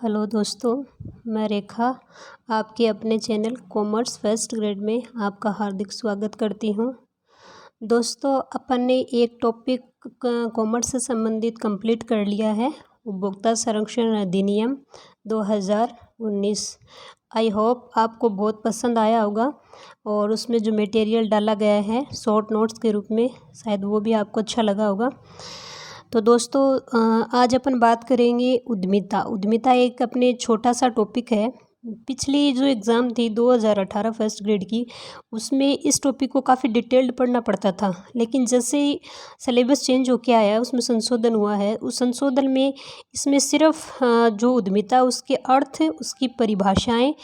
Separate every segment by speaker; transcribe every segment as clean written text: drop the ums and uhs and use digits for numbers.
Speaker 1: Hello दोस्तों, मैं रेखा आपके अपने चैनल कॉमर्स फर्स्ट ग्रेड में आपका हार्दिक स्वागत करती हूँ। दोस्तों, अपन ने एक टॉपिक कॉमर्स से संबंधित कंप्लीट कर लिया है, उपभोक्ता संरक्षण अधिनियम 2019। आई होप आपको बहुत पसंद आया होगा और उसमें जो मटेरियल डाला गया है शॉर्ट नोट्स के रूप में, शायद वो भी आपको अच्छा लगा होगा। तो दोस्तों, आज अपन बात करेंगे उद्यमिता। उद्यमिता एक अपने छोटा सा टॉपिक है। पिछली जो एग्ज़ाम थी 2018 फर्स्ट ग्रेड की, उसमें इस टॉपिक को काफ़ी डिटेल्ड पढ़ना पड़ता था, लेकिन जैसे ही सिलेबस चेंज होके आया, उसमें संशोधन हुआ है। उस संशोधन में इसमें सिर्फ जो उद्यमिता, उसके अर्थ, उसकी परिभाषाएं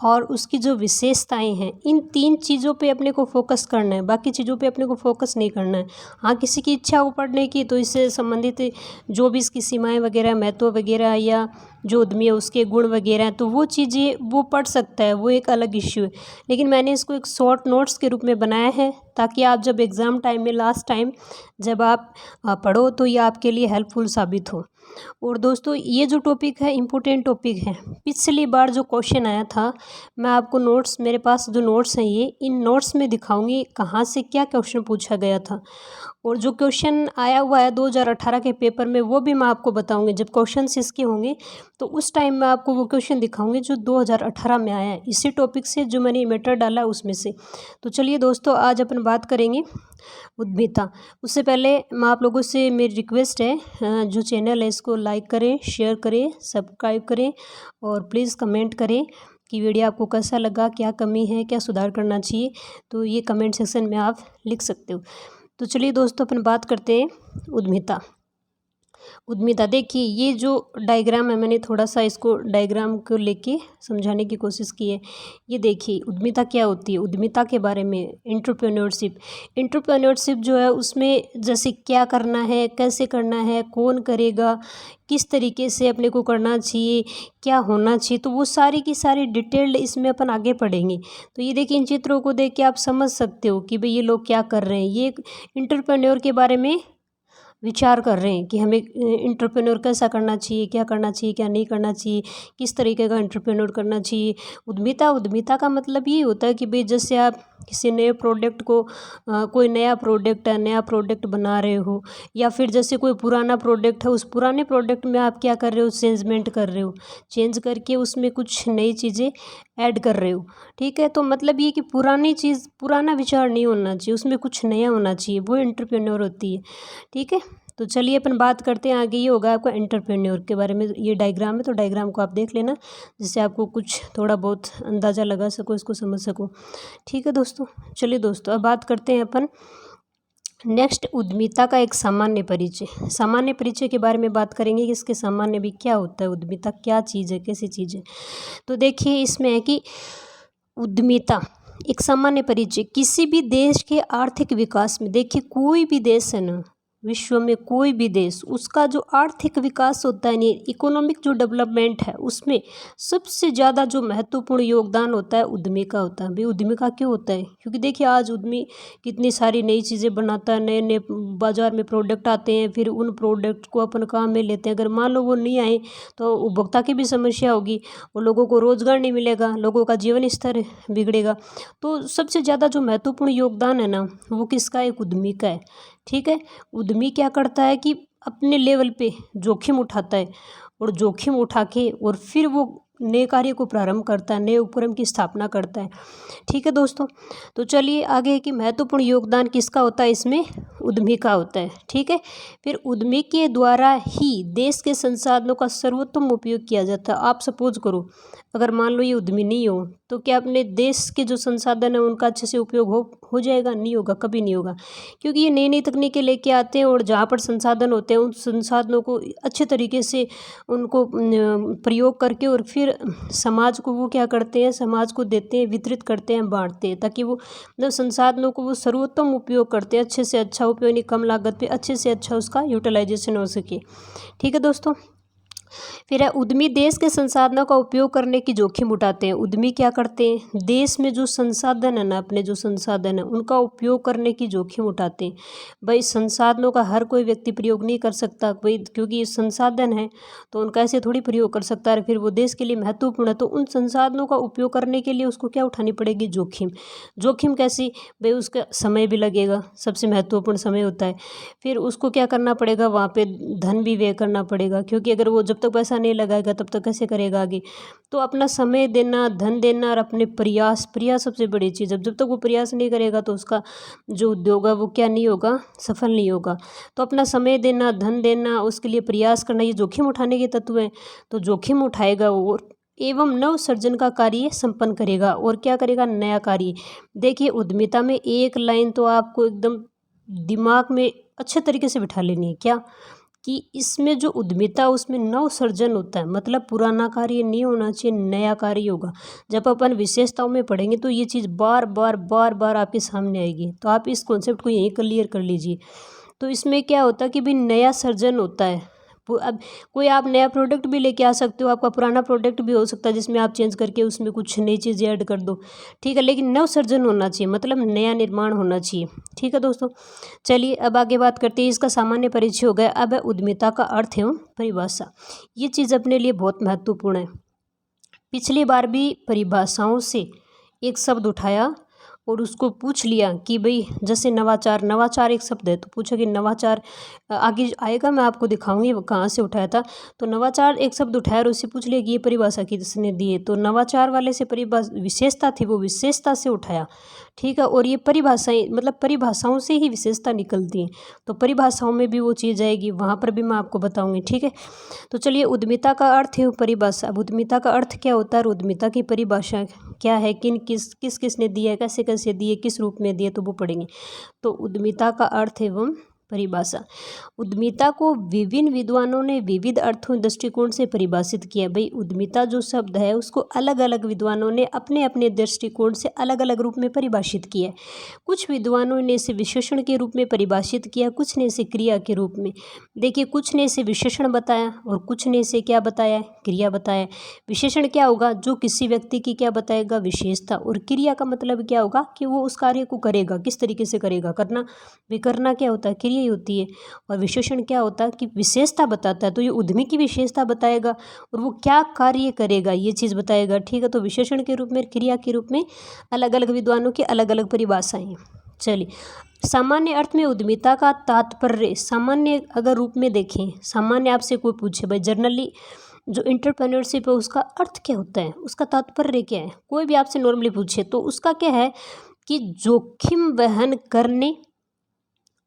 Speaker 1: और उसकी जो विशेषताएं हैं, इन 3 चीज़ों पे अपने को फोकस करना है, बाकी चीज़ों पे अपने को फोकस नहीं करना है। हाँ, किसी की इच्छा हो पढ़ने की तो इससे संबंधित जो भी इसकी सीमाएं वगैरह, महत्व वगैरह या जो उद्यमी है उसके गुण वगैरह हैं, तो वो चीज़ें वो पढ़ सकता है, वो एक अलग इश्यू है। लेकिन मैंने इसको एक शॉर्ट नोट्स के रूप में बनाया है, ताकि आप जब एग्ज़ाम टाइम में लास्ट टाइम जब आप पढ़ो तो ये आपके लिए हेल्पफुल साबित हो। और दोस्तों, ये जो टॉपिक है इम्पोर्टेंट टॉपिक है। पिछली बार जो क्वेश्चन आया था, मैं आपको नोट्स, मेरे पास जो नोट्स हैं ये इन नोट्स में दिखाऊंगी कहाँ से क्या क्वेश्चन पूछा गया था। और जो क्वेश्चन आया हुआ है 2018 के पेपर में, वो भी मैं आपको बताऊंगी। जब क्वेश्चन इसके होंगे तो उस टाइम मैं आपको वो क्वेश्चन दिखाऊंगी जो 2018 में आया है, इसी टॉपिक से जो मैंने मैटर डाला उसमें से। तो चलिए दोस्तों, आज अपन बात करेंगे उद्यमिता। उससे पहले मैं आप लोगों से मेरी रिक्वेस्ट है, जो चैनल है इसको लाइक करें, शेयर करें, सब्सक्राइब करें और प्लीज़ कमेंट करें कि वीडियो आपको कैसा लगा, क्या कमी है, क्या सुधार करना चाहिए। तो ये कमेंट सेक्शन में आप लिख सकते हो। तो चलिए दोस्तों, अपन बात करते हैं उद्यमिता। उद्यमिता देखिए, ये जो डायग्राम है, मैंने थोड़ा सा इसको डायग्राम को लेके समझाने की कोशिश की है। ये देखिए उद्यमिता क्या होती है। उद्यमिता के बारे में एंटरप्रेन्योरशिप जो है, उसमें जैसे क्या करना है, कैसे करना है, कौन करेगा, किस तरीके से अपने को करना चाहिए, क्या होना चाहिए, तो वो सारी की सारी डिटेल्ड इसमें अपन आगे पढ़ेंगे। तो ये देखिए, इन चित्रों को देख के आप समझ सकते हो कि भाई ये लोग क्या कर रहे हैं। ये एक एंटरप्रेन्योर के बारे में विचार कर रहे हैं कि हमें एंटरप्रेन्योर कैसा करना चाहिए, क्या करना चाहिए, क्या नहीं करना चाहिए, किस तरीके का एंटरप्रेन्योर करना चाहिए। उद्यमिता का मतलब ये होता है कि भाई जैसे आप किसी नए प्रोडक्ट को कोई नया प्रोडक्ट है, नया प्रोडक्ट बना रहे हो, या फिर जैसे कोई पुराना प्रोडक्ट है, उस पुराने प्रोडक्ट में आप क्या कर रहे हो, चेंजमेंट कर रहे हो, चेंज करके उसमें कुछ नई चीज़ें ऐड कर रहे हो। ठीक है, तो मतलब ये कि पुरानी चीज़, पुराना विचार नहीं होना चाहिए, उसमें कुछ नया होना चाहिए, वो एंटरप्रेन्योर होती है। ठीक है, तो चलिए अपन बात करते हैं आगे। ये होगा आपका एंटरप्रेन्योर के बारे में। ये डायग्राम है, तो डायग्राम को आप देख लेना, जिससे आपको कुछ थोड़ा बहुत अंदाज़ा लगा सको, इसको समझ सको। ठीक है दोस्तों, चलिए दोस्तों, अब बात करते हैं अपन नेक्स्ट उद्यमिता का एक सामान्य परिचय। सामान्य परिचय के बारे में बात करेंगे कि इसके सामान्य भी क्या होता है, उद्यमिता क्या चीज़ है, कैसी चीज़ है। तो देखिए, इसमें है कि उद्यमिता एक सामान्य परिचय किसी भी देश के आर्थिक विकास में, देखिए कोई भी देश है ना, विश्व में कोई भी देश, उसका जो आर्थिक विकास होता है, नहीं इकोनॉमिक जो डेवलपमेंट है, उसमें सबसे ज़्यादा जो महत्वपूर्ण योगदान होता है उद्यमी का होता है। भाई उद्यमी का क्यों होता है? क्योंकि देखिए आज उद्यमी कितनी सारी नई चीज़ें बनाता है, नए नए बाज़ार में प्रोडक्ट आते हैं, फिर उन प्रोडक्ट को अपन काम में लेते हैं। अगर मान लो वो नहीं आए तो उपभोक्ता की भी समस्या होगी और लोगों को रोज़गार नहीं मिलेगा, लोगों का जीवन स्तर बिगड़ेगा। तो सबसे ज़्यादा जो महत्वपूर्ण योगदान है ना, वो किसका? एक उद्यमी का है। ठीक है, उद्यमी क्या करता है कि अपने लेवल पे जोखिम उठाता है, और जोखिम उठा के और फिर वो नए कार्य को प्रारंभ करता है, नए उपक्रम की स्थापना करता है। ठीक है दोस्तों, तो चलिए आगे कि महत्वपूर्ण योगदान किसका होता है, इसमें उद्यमी का होता है। ठीक है, फिर उद्यमी के द्वारा ही देश के संसाधनों का सर्वोत्तम उपयोग किया जाता है। आप सपोज करो, अगर मान लो ये उद्यमी नहीं हो, तो क्या अपने देश के जो संसाधन है उनका अच्छे से उपयोग हो जाएगा? नहीं होगा, कभी नहीं होगा। क्योंकि ये नई नई तकनीकें लेके आते हैं, और जहाँ पर संसाधन होते हैं उन संसाधनों को अच्छे तरीके से उनको प्रयोग करके और फिर समाज को वो क्या करते हैं, समाज को देते हैं, वितरित करते हैं, बांटते हैं, ताकि वो मतलब संसाधनों को वो सर्वोत्तम उपयोग करते हैं, अच्छे से अच्छा उपयोग, नहीं कम लागत पे अच्छे से अच्छा उसका यूटिलाइजेशन हो सके। ठीक है दोस्तों, फिर है उद्यमी देश के संसाधनों का उपयोग करने की जोखिम उठाते हैं। उद्यमी क्या करते हैं, देश में जो संसाधन है ना, अपने जो संसाधन है उनका उपयोग करने की जोखिम उठाते हैं। भाई संसाधनों का हर कोई व्यक्ति प्रयोग नहीं कर सकता भाई, क्योंकि ये संसाधन है तो उनका ऐसे थोड़ी प्रयोग कर सकता है, फिर वो देश के लिए महत्वपूर्ण है। तो उन संसाधनों का उपयोग करने के लिए उसको क्या उठानी पड़ेगी, जोखिम। जोखिम कैसी, भाई उसका समय भी लगेगा, सबसे महत्वपूर्ण समय होता है। फिर उसको क्या करना पड़ेगा, वहाँ पे धन भी व्यय करना पड़ेगा, क्योंकि अगर वो जब तक पैसा नहीं लगाएगा तब तक कैसे करेगा आगे। तो अपना समय देना, धन देना और अपने प्रयास, प्रयास सबसे बड़ी चीज़ है। जब तक वो प्रयास नहीं करेगा तो उसका जो उद्योग है वो क्या नहीं होगा, सफल नहीं होगा। तो अपना समय देना, धन देना, उसके लिए प्रयास करना, ये जोखिम उठाने के तत्व हैं। तो जोखिम उठाएगा वो एवं नव सृजन का कार्य संपन्न करेगा। और क्या करेगा, नया कार्य। देखिए उद्यमिता में एक लाइन तो आपको एकदम दिमाग में अच्छे तरीके से बिठा लेनी है, क्या कि इसमें जो उद्यमिता उसमें नव सृजन होता है, मतलब पुराना कार्य नहीं होना चाहिए, नया कार्य होगा। जब अपन विशेषताओं में पढ़ेंगे तो ये चीज़ बार बार बार बार आपके सामने आएगी, तो आप इस कॉन्सेप्ट को यहीं क्लियर कर लीजिए। तो इसमें क्या होता है कि भाई नया सृजन होता है। अब कोई आप नया प्रोडक्ट भी लेके आ सकते हो, आपका पुराना प्रोडक्ट भी हो सकता है जिसमें आप चेंज करके उसमें कुछ नई चीज़ें ऐड कर दो, ठीक है, लेकिन नव सृजन होना चाहिए, मतलब नया निर्माण होना चाहिए। ठीक है दोस्तों, चलिए अब आगे बात करते हैं। इसका सामान्य परिचय हो गया। अब है उद्यमिता का अर्थ एवं परिभाषा। ये चीज़ अपने लिए बहुत महत्वपूर्ण है। पिछली बार भी परिभाषाओं से एक शब्द उठाया और उसको पूछ लिया कि भाई जैसे नवाचार, नवाचार एक शब्द है तो पूछा कि नवाचार आगे आएगा, मैं आपको दिखाऊंगी वो कहाँ से उठाया था। तो नवाचार एक शब्द उठाया और उससे पूछ लिया कि ये परिभाषा किसने दी है। तो नवाचार वाले से विशेषता थी, वो विशेषता से उठाया, ठीक है। और ये परिभाषाएं, मतलब परिभाषाओं से ही विशेषता निकलती हैं, तो परिभाषाओं में भी वो चीज़ आएगी, वहाँ पर भी मैं आपको बताऊंगी, ठीक है। तो चलिए उद्यमिता का अर्थ है परिभाषा। अब उद्यमिता का अर्थ क्या होता है और उद्यमिता की परिभाषा क्या है, किसने दी है, कैसे कैसे दी है, किस रूप में दी है, तो वो पढ़ेंगे। तो उद्यमिता का अर्थ एवं परिभाषा। उद्यमिता को विभिन्न विद्वानों ने विविध अर्थों दृष्टिकोण से परिभाषित किया। भाई उद्यमिता जो शब्द है उसको अलग अलग विद्वानों ने अपने अपने दृष्टिकोण से अलग अलग रूप में परिभाषित किया है। कुछ विद्वानों ने इसे विशेषण के रूप में परिभाषित किया, कुछ ने इसे क्रिया के रूप में। देखिए कुछ ने इसे विशेषण बताया और कुछ ने इसे क्या बताया, क्रिया बताया। विशेषण क्या होगा, जो किसी व्यक्ति की क्या बताएगा, विशेषता। और क्रिया का मतलब क्या होगा कि वो उस कार्य को करेगा, किस तरीके से करेगा, करना। करना क्या होता है, क्रिया ही होती है। और विशेषण क्या होता है कि विशेषता बताता है, तो ये उद्यमी की विशेषता बताएगा और वो क्या कार्य करेगा ये चीज़ बताएगा, ठीक है। तो विशेषण के रूप में, क्रिया के रूप में अलग अलग विद्वानों की अलग अलग परिभाषाएं हैं। चलिए सामान्य अर्थ में उद्यमिता का तात्पर्य, सामान्य अगर रूप में देखें, सामान्य आपसे कोई पूछे भाई जनरली जो एंटरप्रेन्योरशिप है उसका अर्थ क्या होता है, उसका तात्पर्य क्या है, कोई भी आपसे नॉर्मली पूछे तो उसका क्या है कि जोखिम वहन करने,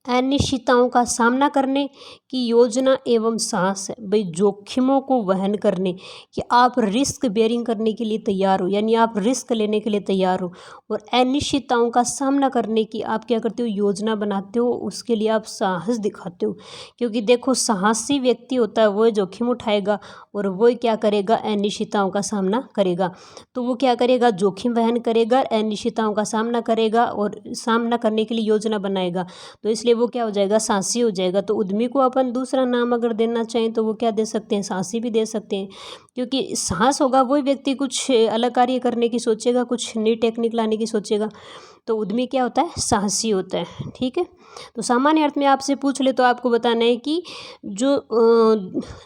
Speaker 1: अनिश्चितताओं का सामना करने की योजना एवं साहस है। भाई जोखिमों को वहन करने, कि आप रिस्क बेयरिंग करने के लिए तैयार हो, यानी आप रिस्क लेने के लिए तैयार हो। और अनिश्चितताओं का सामना करने की आप क्या करते हो, योजना बनाते हो, उसके लिए आप साहस दिखाते हो। क्योंकि देखो साहसी व्यक्ति होता है वो जोखिम उठाएगा और वो क्या करेगा, अनिश्चितताओं का सामना करेगा। तो वो क्या करेगा, जोखिम वहन करेगा, अनिश्चितताओं का सामना करेगा और सामना करने के लिए योजना बनाएगा। तो इसलिए वो क्या हो जाएगा, साहसी हो जाएगा। तो उद्यमी को अपन दूसरा नाम अगर देना चाहें तो वो क्या दे सकते हैं, साहसी भी दे सकते हैं। क्योंकि साहस होगा वही व्यक्ति कुछ अलग कार्य करने की सोचेगा, कुछ नई टेक्निक लाने की सोचेगा। तो उद्यमी क्या होता है, साहसी होता है, ठीक है। तो सामान्य अर्थ में आपसे पूछ ले तो आपको बताना है कि जो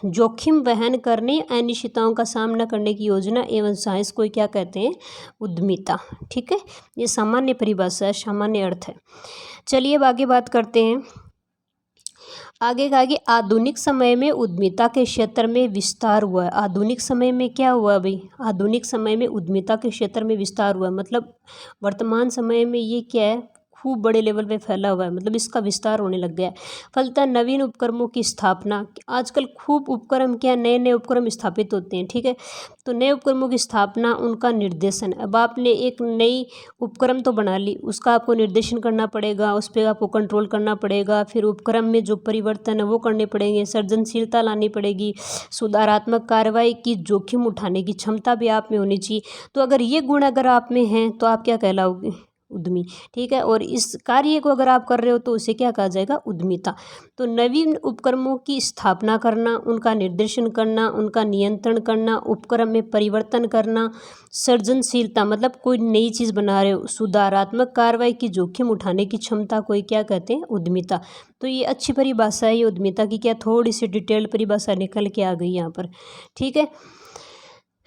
Speaker 1: जोखिम वहन करने, अनिश्चितताओं का सामना करने की योजना एवं साहस को क्या कहते हैं, उद्यमिता, ठीक है। ये सामान्य परिभाषा है, सामान्य अर्थ है। चलिए अब आगे बात करते हैं। आगे का आगे आधुनिक समय में उद्यमिता के क्षेत्र में विस्तार हुआ है। आधुनिक समय में क्या हुआ भाई, आधुनिक समय में उद्यमिता के क्षेत्र में विस्तार हुआ है, मतलब वर्तमान समय में ये क्या है, खूब बड़े लेवल पे फैला हुआ है, मतलब इसका विस्तार होने लग गया है। फलतः नवीन उपक्रमों की स्थापना, आजकल खूब उपक्रम क्या, नए नए उपक्रम स्थापित होते हैं, ठीक है। तो नए उपक्रमों की स्थापना, उनका निर्देशन। अब आपने एक नई उपक्रम तो बना ली, उसका आपको निर्देशन करना पड़ेगा, उस पर आपको कंट्रोल करना पड़ेगा, फिर उपक्रम में जो परिवर्तन है वो करने पड़ेंगे, सृजनशीलता लानी पड़ेगी, सुधारात्मक कार्रवाई की जोखिम उठाने की क्षमता भी आप में होनी चाहिए। तो अगर ये गुण अगर आप में हैं तो आप क्या कहलाओगे, उद्यमी, ठीक है। और इस कार्य को अगर आप कर रहे हो तो उसे क्या कहा जाएगा, उद्यमिता। तो नवीन उपक्रमों की स्थापना करना, उनका निर्देशन करना, उनका नियंत्रण करना, उपक्रम में परिवर्तन करना, सृजनशीलता मतलब कोई नई चीज़ बना रहे हो, सुधारात्मक कार्रवाई की जोखिम उठाने की क्षमता को क्या कहते हैं, उद्यमिता। तो ये अच्छी परिभाषा है ये उद्यमिता की, क्या थोड़ी सी डिटेल्ड परिभाषा निकल के आ गई यहाँ पर, ठीक है।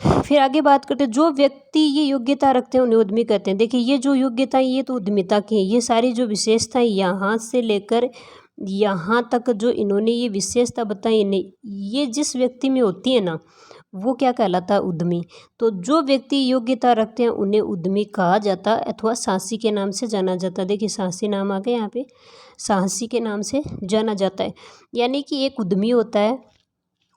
Speaker 1: फिर आगे बात करते हैं, जो व्यक्ति ये योग्यता रखते हैं उन्हें उद्यमी कहते हैं। देखिए ये जो योग्यताएं ये तो उद्यमिता की हैं, ये सारी जो विशेषताएं यहाँ से लेकर यहाँ तक जो इन्होंने ये विशेषता बताई इन्हें, ये जिस व्यक्ति में होती है ना वो क्या कहलाता है, उद्यमी। तो जो व्यक्ति योग्यता रखते हैं उन्हें उद्यमी कहा जाता है अथवा साहसी के नाम से जाना जाता है। देखिए साहसी नाम आ गया यहाँ पे, साहसी के नाम से जाना जाता है। यानी कि एक उद्यमी होता है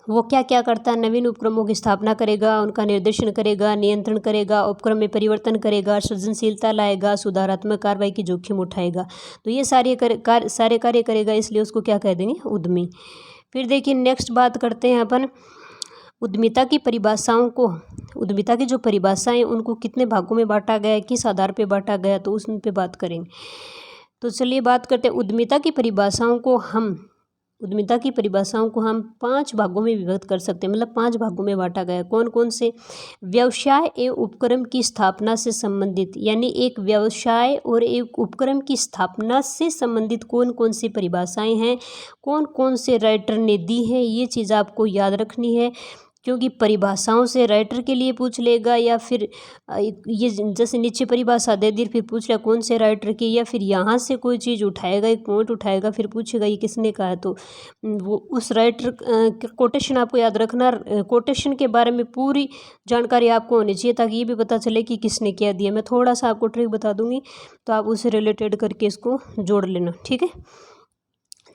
Speaker 1: वो क्या क्या करता है, नवीन उपक्रमों की स्थापना करेगा, उनका निर्देशन करेगा, नियंत्रण करेगा, उपक्रम में परिवर्तन करेगा, सृजनशीलता लाएगा, सुधारात्मक कार्रवाई की जोखिम उठाएगा। तो ये सारे कार्य करेगा, इसलिए उसको क्या कह देंगे, उद्यमी। फिर देखिए नेक्स्ट बात करते हैं अपन उद्यमिता की परिभाषाओं को। उद्यमिता की जो परिभाषाएं उनको कितने भागों में बांटा गया है, किस आधार पर बांटा गया, तो उस पे बात करेंगे। तो चलिए बात करते हैं उद्यमिता की परिभाषाओं को हम 5 भागों में विभक्त कर सकते हैं, मतलब 5 भागों में बांटा गया है। कौन कौन से, व्यवसाय एवं उपक्रम की स्थापना से संबंधित, यानी एक व्यवसाय और एक उपक्रम की स्थापना से संबंधित कौन कौन सी परिभाषाएं हैं, कौन कौन से राइटर ने दी हैं, ये चीज़ आपको याद रखनी है। क्योंकि परिभाषाओं से राइटर के लिए पूछ लेगा, या फिर ये जैसे नीचे परिभाषा दे दी फिर पूछ लिया कौन से राइटर की, या फिर यहाँ से कोई चीज़ उठाएगा, एक पॉइंट उठाएगा फिर पूछेगा ये किसने कहा है, तो वो उस राइटर कोटेशन आपको याद रखना। कोटेशन के बारे में पूरी जानकारी आपको होनी चाहिए ताकि ये भी पता चले कि किसने क्या दिया। मैं थोड़ा सा आपको ट्रिक बता दूंगी तो आप उससे रिलेटेड करके इसको जोड़ लेना, ठीक है।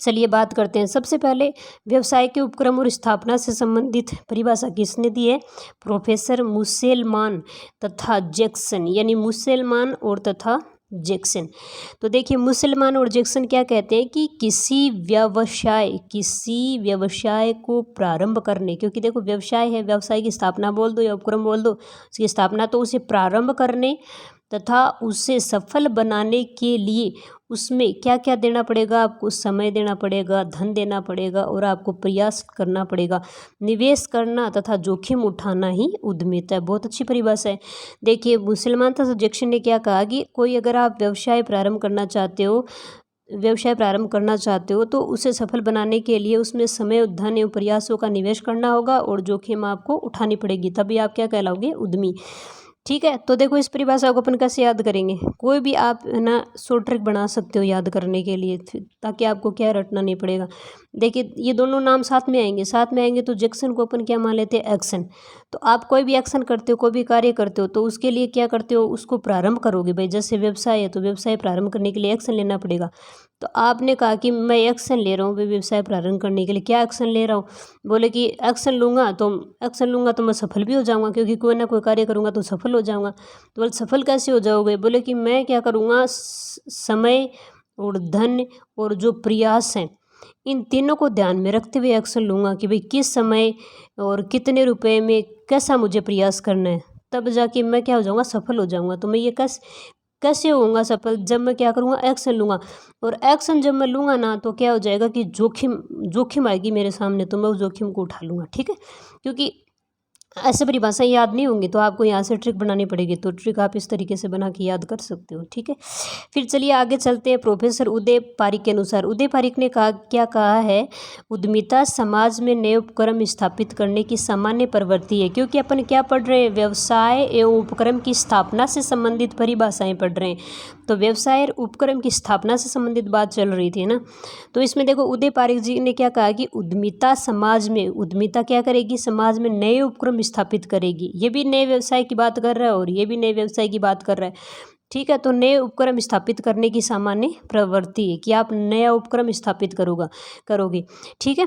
Speaker 1: चलिए बात करते हैं। सबसे पहले व्यवसाय के उपक्रम और स्थापना से संबंधित परिभाषा किसने दी है, प्रोफेसर मुसेलमान तथा जैक्सन, यानी मुसेलमान और तथा जैक्सन। तो देखिए मुसलमान और जैक्सन क्या कहते हैं कि किसी व्यवसाय को प्रारंभ करने, क्योंकि देखो व्यवसाय है, व्यवसाय की स्थापना बोल दो या उपक्रम बोल दो, उसकी स्थापना, तो उसे प्रारंभ करने तथा उसे सफल बनाने के लिए उसमें क्या क्या देना पड़ेगा, आपको समय देना पड़ेगा, धन देना पड़ेगा और आपको प्रयास करना पड़ेगा। निवेश करना तथा जोखिम उठाना ही उद्यमिता है। बहुत अच्छी परिभाषा है। देखिए मुसलमान तथा जैक्सन ने क्या कहा कि कोई अगर आप व्यवसाय प्रारंभ करना चाहते हो तो उसे सफल बनाने के लिए उसमें समय, धन एवं प्रयासों का निवेश करना होगा और जोखिम आपको उठानी पड़ेगी, तभी आप क्या कहलाओगे, उद्यमी, ठीक है। तो देखो इस परिभाषा को अपन कैसे याद करेंगे, कोई भी आप है ना शॉर्ट ट्रिक बना सकते हो याद करने के लिए, ताकि आपको क्या रटना नहीं पड़ेगा। देखिए ये दोनों नाम साथ में आएंगे तो जैक्सन को अपन क्या मान लेते हैं, एक्शन। तो आप कोई भी एक्शन करते हो, कोई भी कार्य करते हो तो उसके लिए क्या करते हो, उसको प्रारंभ करोगे भाई। जैसे व्यवसाय है तो व्यवसाय प्रारंभ करने के लिए एक्शन लेना पड़ेगा। तो आपने कहा कि मैं एक्शन ले रहा हूँ भाई व्यवसाय प्रारंभ करने के लिए, क्या एक्शन ले रहा हूँ, बोले कि एक्शन लूँगा तो मैं सफल भी हो जाऊँगा, क्योंकि कोई ना कोई कार्य करूँगा तो सफल हो जाऊँगा। तो बोले सफल कैसे हो जाओगे, बोले कि मैं क्या करूँगा, समय और धन और जो प्रयास हैं इन तीनों को ध्यान में रखते हुए एक्शन लूँगा कि भाई किस समय और कितने रुपए में कैसा मुझे प्रयास करना है, तब जाके मैं क्या हो जाऊँगा, सफल हो जाऊँगा। तो मैं ये कैसे होऊंगा सफल, जब मैं क्या करूँगा, एक्शन लूँगा। और एक्शन जब मैं लूँगा ना तो क्या हो जाएगा कि जोखिम आएगी मेरे सामने, तो मैं उस जोखिम को उठा लूँगा, ठीक है। क्योंकि ऐसे परिभाषा याद नहीं होंगी तो आपको यहाँ से ट्रिक बनानी पड़ेगी, तो ट्रिक आप इस तरीके से बना के याद कर सकते हो, ठीक है। फिर चलिए आगे चलते हैं। प्रोफेसर उदय पारिक के अनुसार, उदय पारिक ने क्या कहा है, उद्यमिता समाज में नए उपक्रम स्थापित करने की सामान्य प्रवृत्ति है। क्योंकि अपन क्या पढ़ रहे हैं, व्यवसाय एवं उपक्रम की स्थापना से संबंधित परिभाषाएं पढ़ रहे हैं, तो व्यवसाय और उपक्रम की स्थापना से संबंधित बात चल रही थी ना। तो इसमें देखो उदय पारिक जी ने क्या कहा कि उद्यमिता क्या करेगी, समाज में नए उपक्रम स्थापित करेगी। ये भी नए व्यवसाय की बात कर रहा है और ये भी नए व्यवसाय की बात कर रहा है, ठीक है। तो नए उपक्रम स्थापित करने की सामान्य प्रवृत्ति है कि आप नया उपक्रम स्थापित करोगे, ठीक है।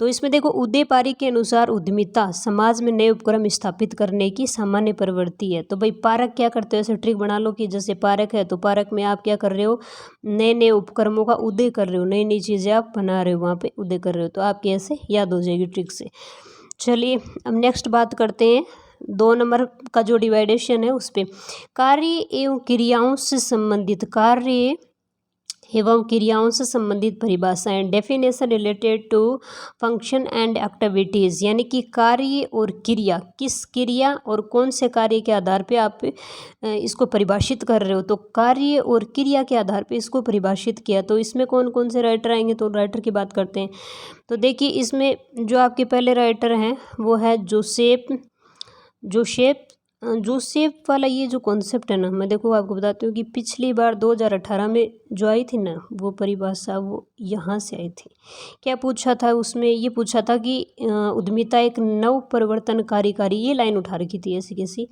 Speaker 1: तो इसमें देखो उदय पारिक के अनुसार उद्यमिता समाज में नए उपक्रम स्थापित करने की सामान्य प्रवृत्ति है। तो भाई पारक क्या करते हो, ऐसे ट्रिक बना लो कि जैसे पारक है तो पारक में आप क्या कर रहे हो, नए नए उपक्रमों का उदय कर रहे हो, नई नई चीज़ें आप बना रहे हो, वहाँ पे उदय कर रहे हो, तो आपके ऐसे याद हो जाएगी ट्रिक से। चलिए अब नेक्स्ट बात करते हैं 2 नंबर का जो डिवाइडेशन है उस पे। कार्य एवं क्रियाओं से संबंधित, कार्य एवं क्रियाओं से संबंधित परिभाषाएं, definition related to function and activities, यानी कि कार्य और क्रिया, किस क्रिया और कौन से कार्य के आधार पे आप इसको परिभाषित कर रहे हो। तो कार्य और क्रिया के आधार पे इसको परिभाषित किया। तो इसमें कौन कौन से राइटर आएंगे, तो राइटर की बात करते हैं। तो देखिए इसमें जो आपके पहले राइटर हैं वो है जोसेफ वाला ये जो कॉन्सेप्ट है ना, मैं देखो आपको बताती हूँ कि पिछली बार 2018 में जो आई थी ना वो परिभाषा, वो यहाँ से आई थी। क्या पूछा था उसमें, ये पूछा था कि उद्यमिता एक नव परिवर्तनकारी कार्य, ये लाइन उठा रखी थी ऐसी कैसी।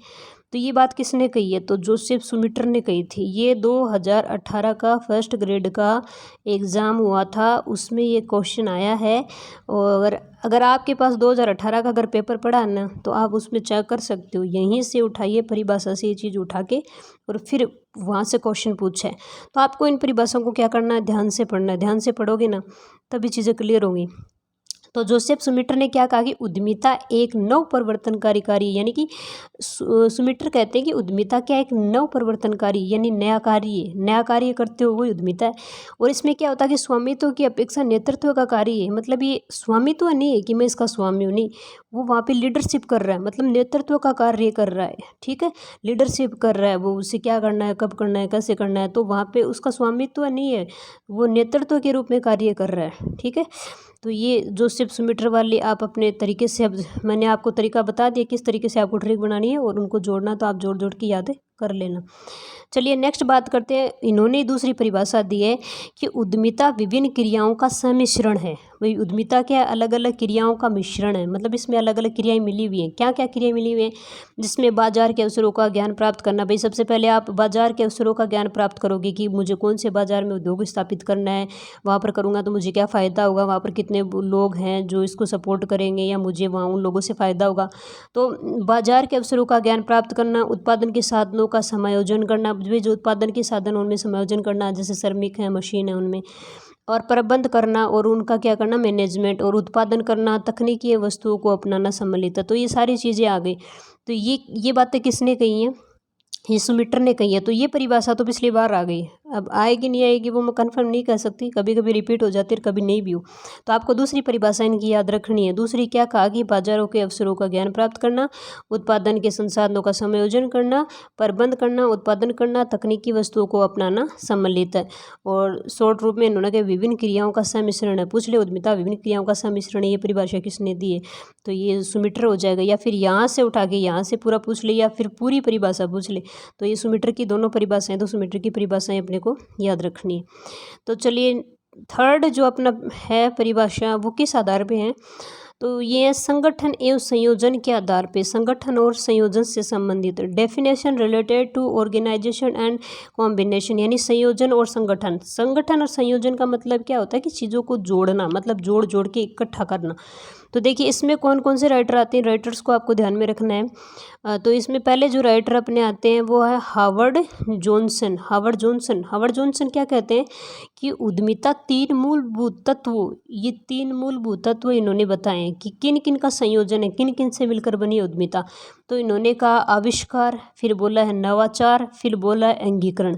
Speaker 1: तो ये बात किसने कही है, तो जोसेफ सुमिटर ने कही थी। ये 2018 का फर्स्ट ग्रेड का एग्ज़ाम हुआ था, उसमें ये क्वेश्चन आया है। और अगर आपके पास 2018 का अगर पेपर पड़ा है ना तो आप उसमें चेक कर सकते हो, यहीं से उठाइए परिभाषा से ये चीज़ उठा के और फिर वहाँ से क्वेश्चन पूछा है। तो आपको इन परिभाषाओं को क्या करना है, ध्यान से पढ़ना है। ध्यान से पढ़ोगे ना तभी चीज़ें क्लियर होंगी। तो जोसेफ सुमिटर ने क्या कहा कि उद्यमिता एक नव परिवर्तनकारी कार्य, यानी कि सुमिटर कहते हैं कि उद्यमिता क्या एक नव परिवर्तनकारी यानी नया कार्य करते हो, वो उद्यमिता है। और इसमें क्या होता है कि स्वामित्व की अपेक्षा नेतृत्व का कार्य है। मतलब ये स्वामित्व नहीं है कि मैं इसका स्वामी हूँ, नहीं, वो वहाँ पे लीडरशिप कर रहा है, मतलब नेतृत्व का कार्य कर रहा है। ठीक है, लीडरशिप कर रहा है वो, उसे क्या करना है, कब करना है, कैसे करना है। तो वहाँ पे उसका स्वामित्व नहीं है, वो नेतृत्व के रूप में कार्य कर रहा है। ठीक है, तो ये जोसेफ सुमिटर वाले आप अपने तरीके से, अब मैंने आपको तरीका बता दिया किस तरीके से आपको ट्रिक बनानी है और उनको जोड़ना, तो आप जोड़ जोड़ के याद कर लेना। चलिए नेक्स्ट बात करते हैं। इन्होंने दूसरी परिभाषा दी है कि उद्यमिता विभिन्न क्रियाओं का सम्मिश्रण है। भाई उद्यमिता क्या, अलग अलग क्रियाओं का मिश्रण है, मतलब इसमें अलग अलग क्रियाएं मिली हुई हैं। क्या क्या क्रियाएं मिली हुई हैं, जिसमें बाजार के अवसरों का ज्ञान प्राप्त करना। भाई सबसे पहले आप बाजार के अवसरों का ज्ञान प्राप्त करोगे कि मुझे कौन से बाजार में उद्योग स्थापित करना है, वहाँ पर करूँगा तो मुझे क्या फ़ायदा होगा, वहाँ पर कितने लोग हैं जो इसको सपोर्ट करेंगे या मुझे वहाँ उन लोगों से फ़ायदा होगा। तो बाजार के अवसरों का ज्ञान प्राप्त करना, उत्पादन के साधनों का समायोजन करना, जो उत्पादन के साधन उनमें समायोजन करना, जैसे श्रमिक है, मशीन है उनमें, और प्रबंध करना और उनका क्या करना, मैनेजमेंट, और उत्पादन करना, तकनीकी वस्तुओं को अपनाना सम्मिलित है। तो ये सारी चीज़ें आ गई। तो ये बातें किसने कही हैं, ये सुमिटर ने कही है। तो ये परिभाषा तो पिछली बार आ गई, अब आएगी नहीं आएगी वो मैं कंफर्म नहीं कर सकती, कभी कभी रिपीट हो जाती है कभी नहीं भी हो। तो आपको दूसरी परिभाषा इनकी याद रखनी है। दूसरी क्या कहा कि बाजारों के अवसरों का ज्ञान प्राप्त करना, उत्पादन के संसाधनों का समायोजन करना, प्रबंध करना, उत्पादन करना, तकनीकी वस्तुओं को अपनाना सम्मिलित है। और शॉर्ट रूप में इन्होंने कहा विभिन्न क्रियाओं का सम्मिश्रण है। पूछ ले उद्यमिता विभिन्न क्रियाओं का सम्मिश्रण है, ये परिभाषा किसने दी है, तो ये सुमिटर हो जाएगा। या फिर यहाँ से उठा के यहाँ से पूरा पूछ ले, या फिर पूरी परिभाषा पूछ ले, तो ये सुमिटर की दोनों परिभाषाएं, तो सुमिटर की परिभाषाएं अपने को याद रखनी है। तो चलिए थर्ड जो अपना है परिभाषा वो किस आधार पे है, तो ये है संगठन एवं संयोजन के आधार पे, संगठन और संयोजन से संबंधित। Definition related to organisation and combination, यानी संयोजन और संगठन। संगठन और संयोजन का मतलब क्या होता है कि चीज़ों को जोड़ना, मतलब जोड़ जोड़ के इकट्ठा करना। तो देखिए इसमें कौन कौन से राइटर आते हैं, राइटर्स को आपको ध्यान में रखना है। तो इसमें पहले जो राइटर अपने आते हैं वो है हावर्ड जॉनसन क्या कहते हैं कि उद्यमिता तीन मूलभूत तत्व, ये तीन मूलभूत तत्व इन्होंने बताए हैं कि किन किन का संयोजन है, किन किन से मिलकर बनी है उद्यमिता। तो इन्होंने कहा आविष्कार, फिर बोला है नवाचार, फिर बोला है अंगीकरण।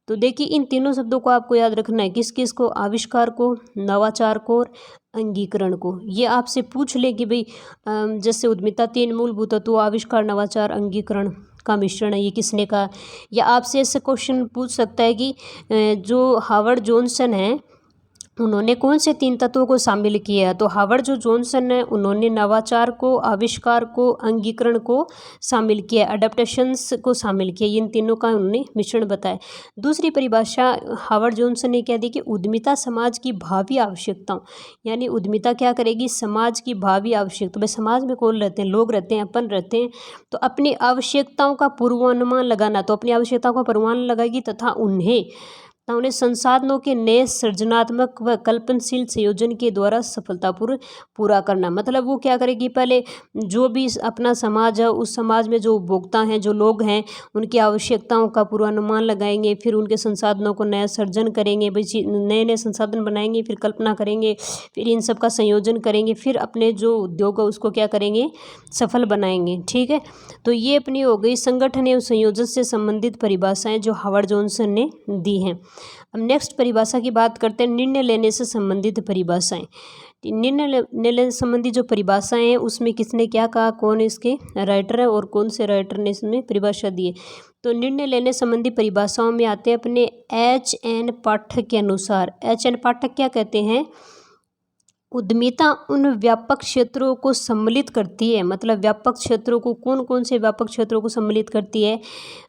Speaker 1: तो देखिए इन तीनों शब्दों को आपको याद रखना है, किस किस को, आविष्कार को, नवाचार को और अंगीकरण को। ये आपसे पूछ ले कि भाई जैसे उद्यमिता तीन मूलभूत तत्व, आविष्कार, नवाचार, अंगीकरण का मिश्रण है, ये किसने कहा। या आपसे ऐसे क्वेश्चन पूछ सकता है कि जो हावर्ड जॉनसन है उन्होंने कौन से तीन तत्वों को शामिल किया है। तो हावर्ड जो जॉनसन है उन्होंने नवाचार को, आविष्कार को, अंगीकरण को शामिल किया, अडेप्टेशंस को शामिल किया, इन तीनों का उन्होंने मिश्रण बताया। दूसरी परिभाषा हावर्ड जॉनसन ने क्या दी कि उद्यमिता समाज की भावी आवश्यकताओं, यानी उद्यमिता क्या करेगी, समाज की भावी आवश्यकता, भाई समाज में कौन रहते हैं, लोग रहते हैं, अपन रहते हैं, तो अपनी आवश्यकताओं का पूर्वानुमान लगाना, तो अपनी आवश्यकताओं का पूर्वानुमान लगाएगी तथा उन्हें तथा उन्हें संसाधनों के नए सृजनात्मक व कल्पनशील संयोजन के द्वारा सफलतापूर्वक पूरा करना। मतलब वो क्या करेगी, पहले जो भी अपना समाज है उस समाज में जो उपभोक्ता हैं, जो लोग हैं, उनकी आवश्यकताओं का पूर्वानुमान लगाएंगे, फिर उनके संसाधनों को नया सर्जन करेंगे, नए नए संसाधन बनाएंगे, फिर कल्पना करेंगे, फिर इन सब का संयोजन करेंगे, फिर अपने जो उद्योग है उसको क्या करेंगे, सफल बनाएंगे। ठीक है, तो ये अपनी हो गई संगठन एवं संयोजन से संबंधित परिभाषाएं जो हावर्ड जॉनसन ने दी हैं। अब नेक्स्ट परिभाषा की बात करते हैं, निर्णय लेने से संबंधित परिभाषाएं। निर्णय लेने संबंधी जो परिभाषाएं हैं उसमें किसने क्या कहा, कौन इसके राइटर है और कौन से राइटर ने इसमें परिभाषा दी है। तो निर्णय लेने संबंधी परिभाषाओं में आते हैं अपने H.N. पाठक के अनुसार। H.N. पाठक क्या कहते हैं, उद्यमिता उन व्यापक क्षेत्रों को सम्मिलित करती है, मतलब व्यापक क्षेत्रों को, कौन कौन से व्यापक क्षेत्रों को सम्मिलित करती है,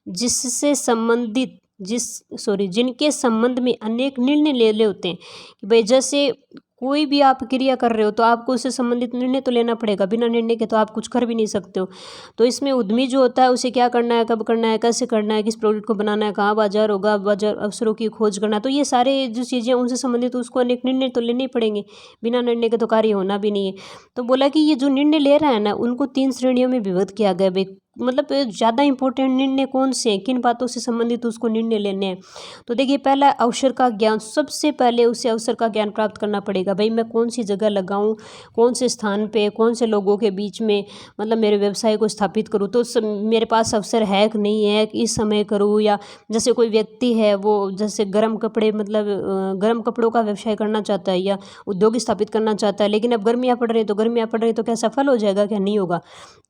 Speaker 1: जिससे संबंधित जिनके संबंध में अनेक निर्णय ले होते हैं। कि भाई जैसे कोई भी आप क्रिया कर रहे हो तो आपको उससे संबंधित निर्णय तो लेना पड़ेगा, बिना निर्णय के तो आप कुछ कर भी नहीं सकते हो। तो इसमें उद्यमी जो होता है उसे क्या करना है, कब करना है, कैसे करना है, किस प्रोडक्ट को बनाना है, कहाँ बाजार होगा, बाजार अवसरों की खोज करना, तो ये सारे जो चीज़ें उनसे संबंधित उसको अनेक निर्णय तो लेने ही पड़ेंगे, बिना निर्णय के तो कार्य होना भी नहीं है। तो बोला कि ये जो निर्णय ले रहा है ना, उनको 3 श्रेणियों में विभक्त किया गया भाई, मतलब ज़्यादा इंपॉर्टेंट निर्णय कौन से हैं, किन बातों से संबंधित उसको निर्णय लेने हैं। तो देखिए, पहला अवसर का ज्ञान, सबसे पहले उसे अवसर का ज्ञान प्राप्त करना पड़ेगा। भाई मैं कौन सी जगह लगाऊं, कौन से स्थान पे, कौन से लोगों के बीच में मतलब मेरे व्यवसाय को स्थापित करूं, तो मेरे पास अवसर है कि नहीं है, कि इस समय करूं, या जैसे कोई व्यक्ति है वो जैसे गर्म कपड़े, मतलब गर्म कपड़ों का व्यवसाय करना चाहता है या उद्योग स्थापित करना चाहता है, लेकिन अब गर्मियाँ पड़ रही तो क्या सफल हो जाएगा, क्या नहीं होगा।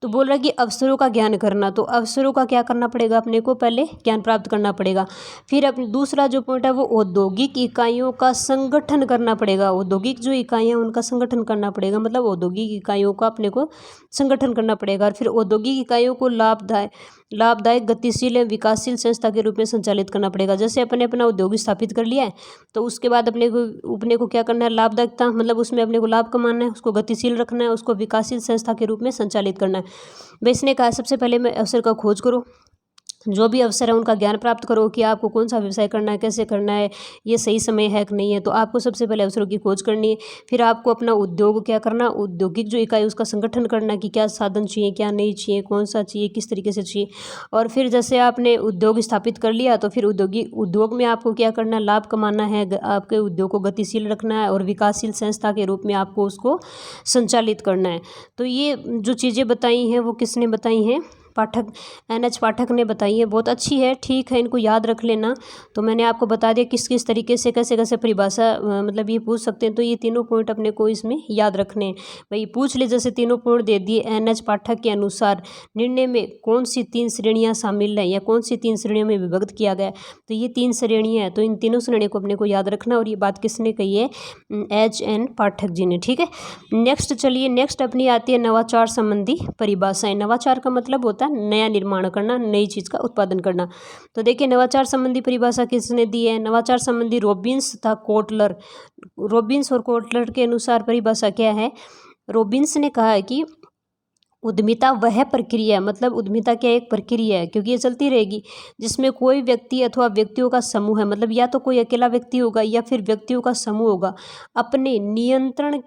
Speaker 1: तो बोल रहा है कि अवसरों का ज्ञान करना, तो अवसरों का क्या करना पड़ेगा, अपने को पहले ज्ञान प्राप्त करना पड़ेगा। फिर अपने दूसरा जो पॉइंट है वो औद्योगिक इकाइयों का संगठन करना पड़ेगा। औद्योगिक जो इकाइयाँ उनका संगठन करना पड़ेगा, मतलब औद्योगिक इकाइयों का अपने को संगठन करना पड़ेगा। और फिर औद्योगिक इकाइयों को लाभदायक गतिशील एवं विकासशील संस्था के रूप में संचालित करना पड़ेगा। जैसे अपने अपना उद्योग स्थापित कर लिया है तो उसके बाद अपने को क्या करना है, लाभदायकता, मतलब उसमें अपने को लाभ कमाना है, उसको गतिशील रखना है, उसको विकासशील संस्था के रूप में संचालित करना है। भाई इसने कहा सबसे पहले मैं अवसर का खोज करो, जो भी अवसर है उनका ज्ञान प्राप्त करो कि आपको कौन सा व्यवसाय करना है, कैसे करना है, ये सही समय है कि नहीं है। तो आपको सबसे पहले अवसरों की खोज करनी है। फिर आपको अपना उद्योग क्या करना, औद्योगिक जो इकाई उसका संगठन करना कि क्या साधन चाहिए, क्या नहीं चाहिए, कौन सा चाहिए, किस तरीके से चाहिए। और फिर जैसे आपने उद्योग स्थापित कर लिया तो फिर उद्योग में आपको क्या करना है, लाभ कमाना है, आपके उद्योग को गतिशील रखना है और विकासशील संस्था के रूप में आपको उसको संचालित करना है। तो ये जो चीज़ें बताई हैं वो किसने बताई हैं, पाठक, NH पाठक ने बताई है। बहुत अच्छी है, ठीक है, इनको याद रख लेना। तो मैंने आपको बता दिया किस किस तरीके से कैसे कैसे परिभाषा मतलब ये पूछ सकते हैं। तो ये तीनों पॉइंट अपने को इसमें याद रखने हैं। भाई पूछ ले, जैसे तीनों पॉइंट दे दिए, NH पाठक के अनुसार निर्णय में कौन सी 3 श्रेणियाँ शामिल हैं या कौन सी 3 श्रेणियों में विभक्त किया गया है, तो ये 3 श्रेणियाँ हैं। तो इन तीनों श्रेणियों को अपने को याद रखना। और ये बात किसने कही है, H.N. पाठक जी ने। ठीक है, नेक्स्ट चलिए, नेक्स्ट अपनी आती है नवाचार संबंधी परिभाषाएं। नवाचार का मतलब होता है नया निर्माण करना, नई चीज़ का उत्पादन करना। तो देखिए नवाचार संबंधी परिभाषा किसने दी है, नवाचार संबंधी रॉबिन्स तथा कोटलर। रॉबिन्स और कोटलर के अनुसार परिभाषा क्या है, रॉबिन्स ने कहा है कि उद्यमिता वह प्रक्रिया है, मतलब उद्यमिता क्या एक प्रक्रिया है, क्योंकि ये चलती रहेगी, जिसमें कोई व्यक्ति अथवा व्यक्तियों का समूह है, मतलब या तो कोई अकेला व्यक्ति होगा या फिर व्यक्तियों का समूह होगा, अपने नियंत्रण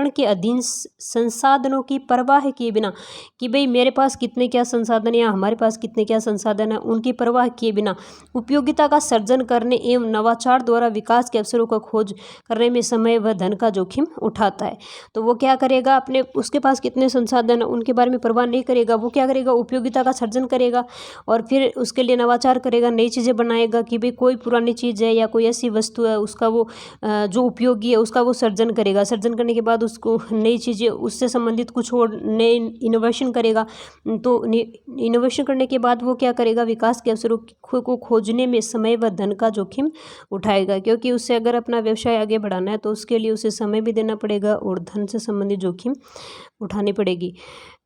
Speaker 1: के अधीन संसाधनों की परवाह किए बिना, कि भाई मेरे पास कितने क्या संसाधन है या हमारे पास कितने क्या संसाधन है, उनकी परवाह किए बिना उपयोगिता का सर्जन करने एवं नवाचार द्वारा विकास के अवसरों का खोज करने में समय व धन का जोखिम उठाता है। तो वो क्या करेगा, अपने उसके पास कितने संसाधन उनके बारे में परवाह नहीं करेगा, वो क्या करेगा, उपयोगिता का सर्जन करेगा और फिर उसके लिए नवाचार करेगा, नई चीज़ें बनाएगा कि भाई कोई पुरानी चीज़ है या कोई ऐसी वस्तु है उसका वो जो उपयोगी है उसका वो सर्जन करेगा। सर्जन करने के बाद उसको नई चीज़ें, उससे संबंधित कुछ और नए इनोवेशन करेगा। तो इनोवेशन करने के बाद वो क्या करेगा, विकास के अवसरों को खोजने में समय व धन का जोखिम उठाएगा, क्योंकि उससे अगर अपना व्यवसाय आगे बढ़ाना है तो उसके लिए उसे समय भी देना पड़ेगा और धन से संबंधित जोखिम उठानी पड़ेगी।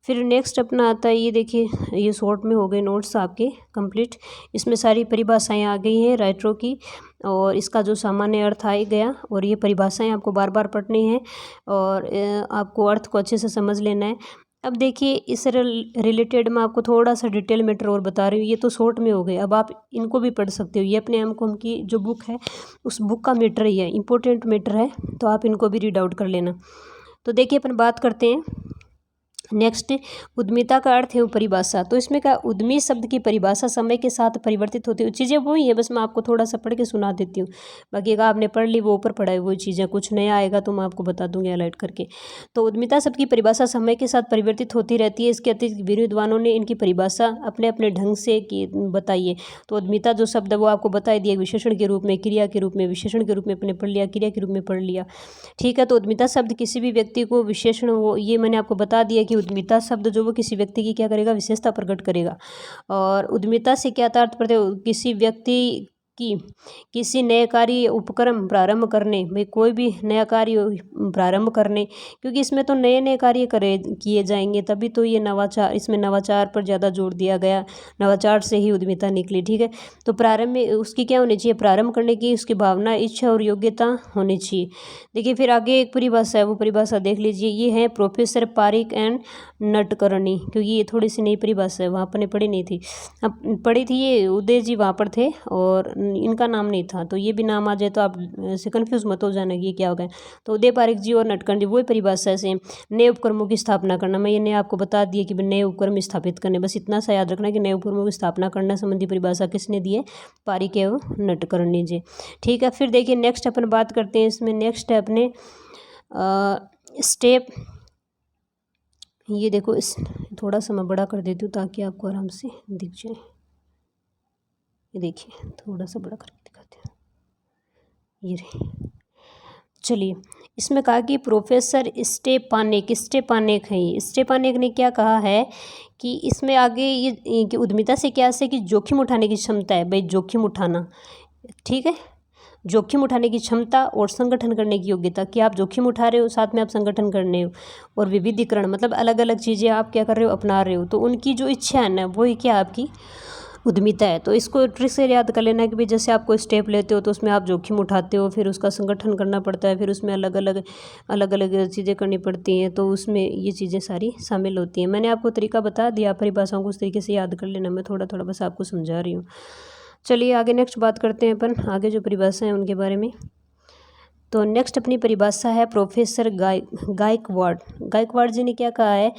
Speaker 1: फिर नेक्स्ट अपना आता है, ये देखिए, ये शॉर्ट में हो गए नोट्स आपके कंप्लीट। इसमें सारी परिभाषाएं आ गई हैं राइटरों की और इसका जो सामान्य अर्थ आ गया, और ये परिभाषाएं आपको बार बार पढ़नी है और आपको अर्थ को अच्छे से समझ लेना है। अब देखिए इस रिलेटेड मैं आपको थोड़ा सा डिटेल मैटर और बता रही हूँ। ये तो शॉर्ट में हो गए, अब आप इनको भी पढ़ सकते हो। ये अपने एमकॉम की जो बुक है उस बुक का मैटर ही है, इंपॉर्टेंट मैटर है, तो आप इनको भी रीड आउट कर लेना। तो देखिए अपन बात करते हैं नेक्स्ट, उद्यमिता का अर्थ है वो परिभाषा। तो इसमें क्या, उद्यमी शब्द की परिभाषा समय के साथ परिवर्तित होती है। चीज़ें वही है, बस मैं आपको थोड़ा सा पढ़ के सुना देती हूँ, बाकी अगर आपने पढ़ ली वो ऊपर पढ़ा है वही चीज़ें, कुछ नया आएगा तो मैं आपको बता दूंगी हाईलाइट करके। तो उद्यमिता शब्द की परिभाषा समय के साथ परिवर्तित होती रहती है। इसके अतिरिक्त विद्वानों ने इनकी परिभाषा अपने अपने ढंग से बताई है। तो उद्यमिता जो शब्द है वो आपको बता दिया, विशेषण के रूप में, क्रिया के रूप में, विशेषण के रूप में अपने पढ़ लिया, क्रिया के रूप में पढ़ लिया, ठीक है। तो उद्यमिता शब्द किसी भी व्यक्ति को विशेषण, वो ये मैंने आपको बता दिया कि उद्यमिता शब्द जो वो किसी व्यक्ति की क्या करेगा, विशेषता प्रकट करेगा। और उद्यमिता से क्या तात्पर्य, किसी व्यक्ति की किसी नए कार्य उपक्रम प्रारंभ करने, भाई कोई भी नया कार्य प्रारंभ करने, क्योंकि इसमें तो नए नए कार्य किए जाएंगे, तभी तो ये नवाचार, इसमें नवाचार पर ज़्यादा जोर दिया गया, नवाचार से ही उद्यमिता निकली, ठीक है। तो प्रारंभ में उसकी क्या होनी चाहिए, प्रारंभ करने की उसकी भावना, इच्छा और योग्यता होनी चाहिए। देखिए फिर आगे एक परिभाषा है, वो परिभाषा देख लीजिए। ये है प्रोफेसर पारिक एंड नटकर्णी, क्योंकि ये थोड़ी सी नई परिभाषा है, वहाँ पर पढ़ी नहीं थी, अब पढ़ी थी ये उदय जी वहाँ पर थे और इनका नाम नहीं था, तो ये भी नाम आ जाए तो आप से कन्फ्यूज मत हो जाना कि ये क्या हो गया। तो उदय पारिक जी और नटकर्णी, वही परिभाषा है सेम। नए उपक्रमों की स्थापना करना, मैं ये नए आपको बता दिया कि नए उपक्रम स्थापित करने, बस इतना सा याद रखना कि नए उपक्रमों की स्थापना करना संबंधी परिभाषा किसने दी है, पारिक एवं नटकर्णी जी, ठीक है। फिर देखिए नेक्स्ट अपन बात करते हैं, इसमें नेक्स्ट है अपने स्टेप, ये देखो इस थोड़ा सा मैं बड़ा कर देती हूँ ताकि आपको आराम से दिख जाए। ये देखिए थोड़ा सा बड़ा करके दिखाते हैं, ये रही। चलिए इसमें कहा कि प्रोफेसर स्टेपानेक है, स्टेपानेक ने क्या कहा है कि इसमें आगे ये कि उद्यमिता से क्या है कि जोखिम उठाने की क्षमता है, भाई जोखिम उठाना, ठीक है, जोखिम उठाने की क्षमता और संगठन करने की योग्यता, कि आप जोखिम उठा रहे हो साथ में आप संगठन करने हो, और विविधीकरण मतलब अलग अलग चीज़ें आप क्या कर रहे हो, अपना रहे हो, तो उनकी जो इच्छा है ना वही क्या आपकी उद्यमिता है। तो इसको ट्रिक से याद कर लेना कि भाई जैसे आप कोई स्टेप लेते हो तो उसमें आप जोखिम उठाते हो, फिर उसका संगठन करना पड़ता है, फिर उसमें अलग अलग चीज़ें करनी पड़ती हैं, तो उसमें ये चीज़ें सारी शामिल होती हैं। मैंने आपको तरीका बता दिया, परिभाषाओं को उस तरीके से याद कर लेना, मैं थोड़ा थोड़ा बस आपको समझा रही हूँ। चलिए आगे नेक्स्ट बात करते हैं अपन, आगे जो परिभाषा है उनके बारे में। तो नेक्स्ट अपनी परिभाषा है प्रोफेसर गायकवाड़ जी ने क्या कहा है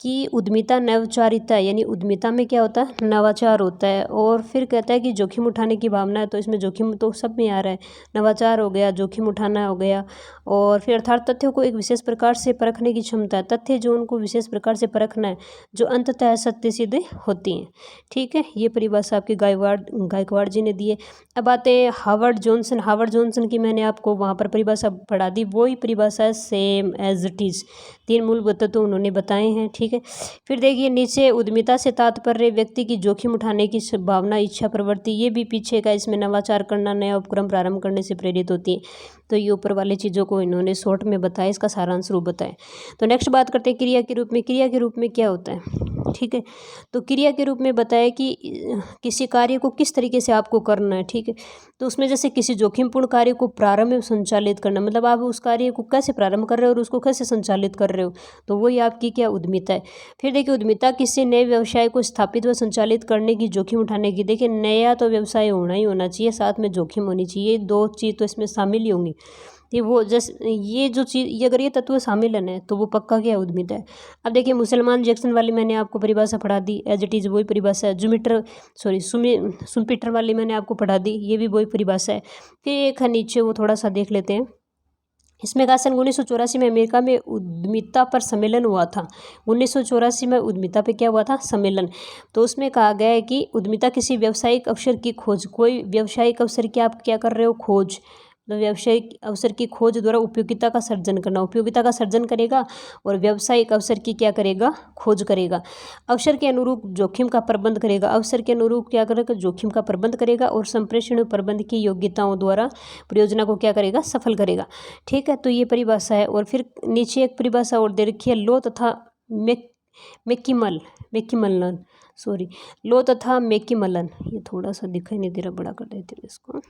Speaker 1: कि उद्यमिता नवचारिता, यानी उद्यमिता में क्या होता है, नवाचार होता है। और फिर कहता है कि जोखिम उठाने की भावना है, तो इसमें जोखिम तो सब में आ रहा है, नवाचार हो गया, जोखिम उठाना हो गया, और फिर अर्थात तथ्यों को एक विशेष प्रकार से परखने की क्षमता है, तथ्य जो उनको विशेष प्रकार से परखना है, जो अंततः सत्य सिद्ध होती हैं, ठीक है। ये परिभाषा आपके गायकवाड़ जी ने दी है। अब आते हैं हावर्ड जॉनसन की मैंने आपको वहाँ पर परिभाषा पढ़ा दी, वही परिभाषा है सेम एज इट इज़, 3 मूलभूत तत्व उन्होंने बताए हैं, ठीक है। फिर देखिए नीचे उद्यमिता से तात्पर्य व्यक्ति की जोखिम उठाने की भावना, इच्छा, प्रवृत्ति, ये भी पीछे का, इसमें नवाचार करना, नया उपक्रम प्रारंभ करने से प्रेरित होती है। तो ये ऊपर वाली चीज़ों को इन्होंने शॉर्ट में बताया, इसका सारांश रूप बताया। तो नेक्स्ट बात करते हैं क्रिया के रूप में। क्रिया के रूप में क्या होता है, ठीक है। तो क्रिया के रूप में बताया कि किसी कार्य को किस तरीके से आपको करना है, ठीक है। तो उसमें जैसे किसी जोखिमपूर्ण कार्य को प्रारंभ में संचालित करना, मतलब आप उस कार्य को कैसे प्रारंभ कर रहे हो और उसको कैसे संचालित कर रहे हो, तो वही आपकी क्या उद्यमिता है। फिर देखिए उद्यमिता किसी नए व्यवसाय को स्थापित व संचालित करने की, जोखिम उठाने की। देखिए नया तो व्यवसाय होना ही होना चाहिए, साथ में जोखिम होनी चाहिए, 2 चीज़ तो इसमें शामिल ही होंगी। ये वो जैसे ये जो चीज़, ये अगर ये तत्व शामिल है तो वो पक्का क्या उद्यमिता है। अब देखिए मुसलमान जैक्सन वाली मैंने आपको परिभाषा पढ़ा दी, एज इट इज़ वही परिभाषा है। सुम्पीटर वाली मैंने आपको पढ़ा दी, ये भी वही परिभाषा है। फिर एक है नीचे, वो थोड़ा सा देख लेते हैं। इसमें कहा सन 1984 में अमेरिका में उद्यमिता पर सम्मेलन हुआ था। 1984 में उद्यमिता पे क्या हुआ था, सम्मेलन। तो उसमें कहा गया है कि उद्यमिता किसी व्यावसायिक अवसर की खोज, कोई व्यावसायिक अवसर की आप क्या कर रहे हो, खोज, तो व्यावसायिक अवसर की खोज द्वारा उपयोगिता का सर्जन करना, उपयोगिता का सर्जन करेगा और व्यावसायिक अवसर की क्या करेगा, खोज करेगा। अवसर के अनुरूप जोखिम का प्रबंध करेगा, अवसर के अनुरूप क्या करेगा, जोखिम का प्रबंध करेगा, और संप्रेषण प्रबंध की योग्यताओं द्वारा परियोजना को क्या करेगा, सफल करेगा, ठीक है। तो ये परिभाषा है। और फिर नीचे एक परिभाषा और दे रखी है, लो तथा मैकिमलन, सॉरी, लो तथा मैकिमलन, ये थोड़ा सा दिखाई नहीं दे रहा, बड़ा कर देते हैं इसको।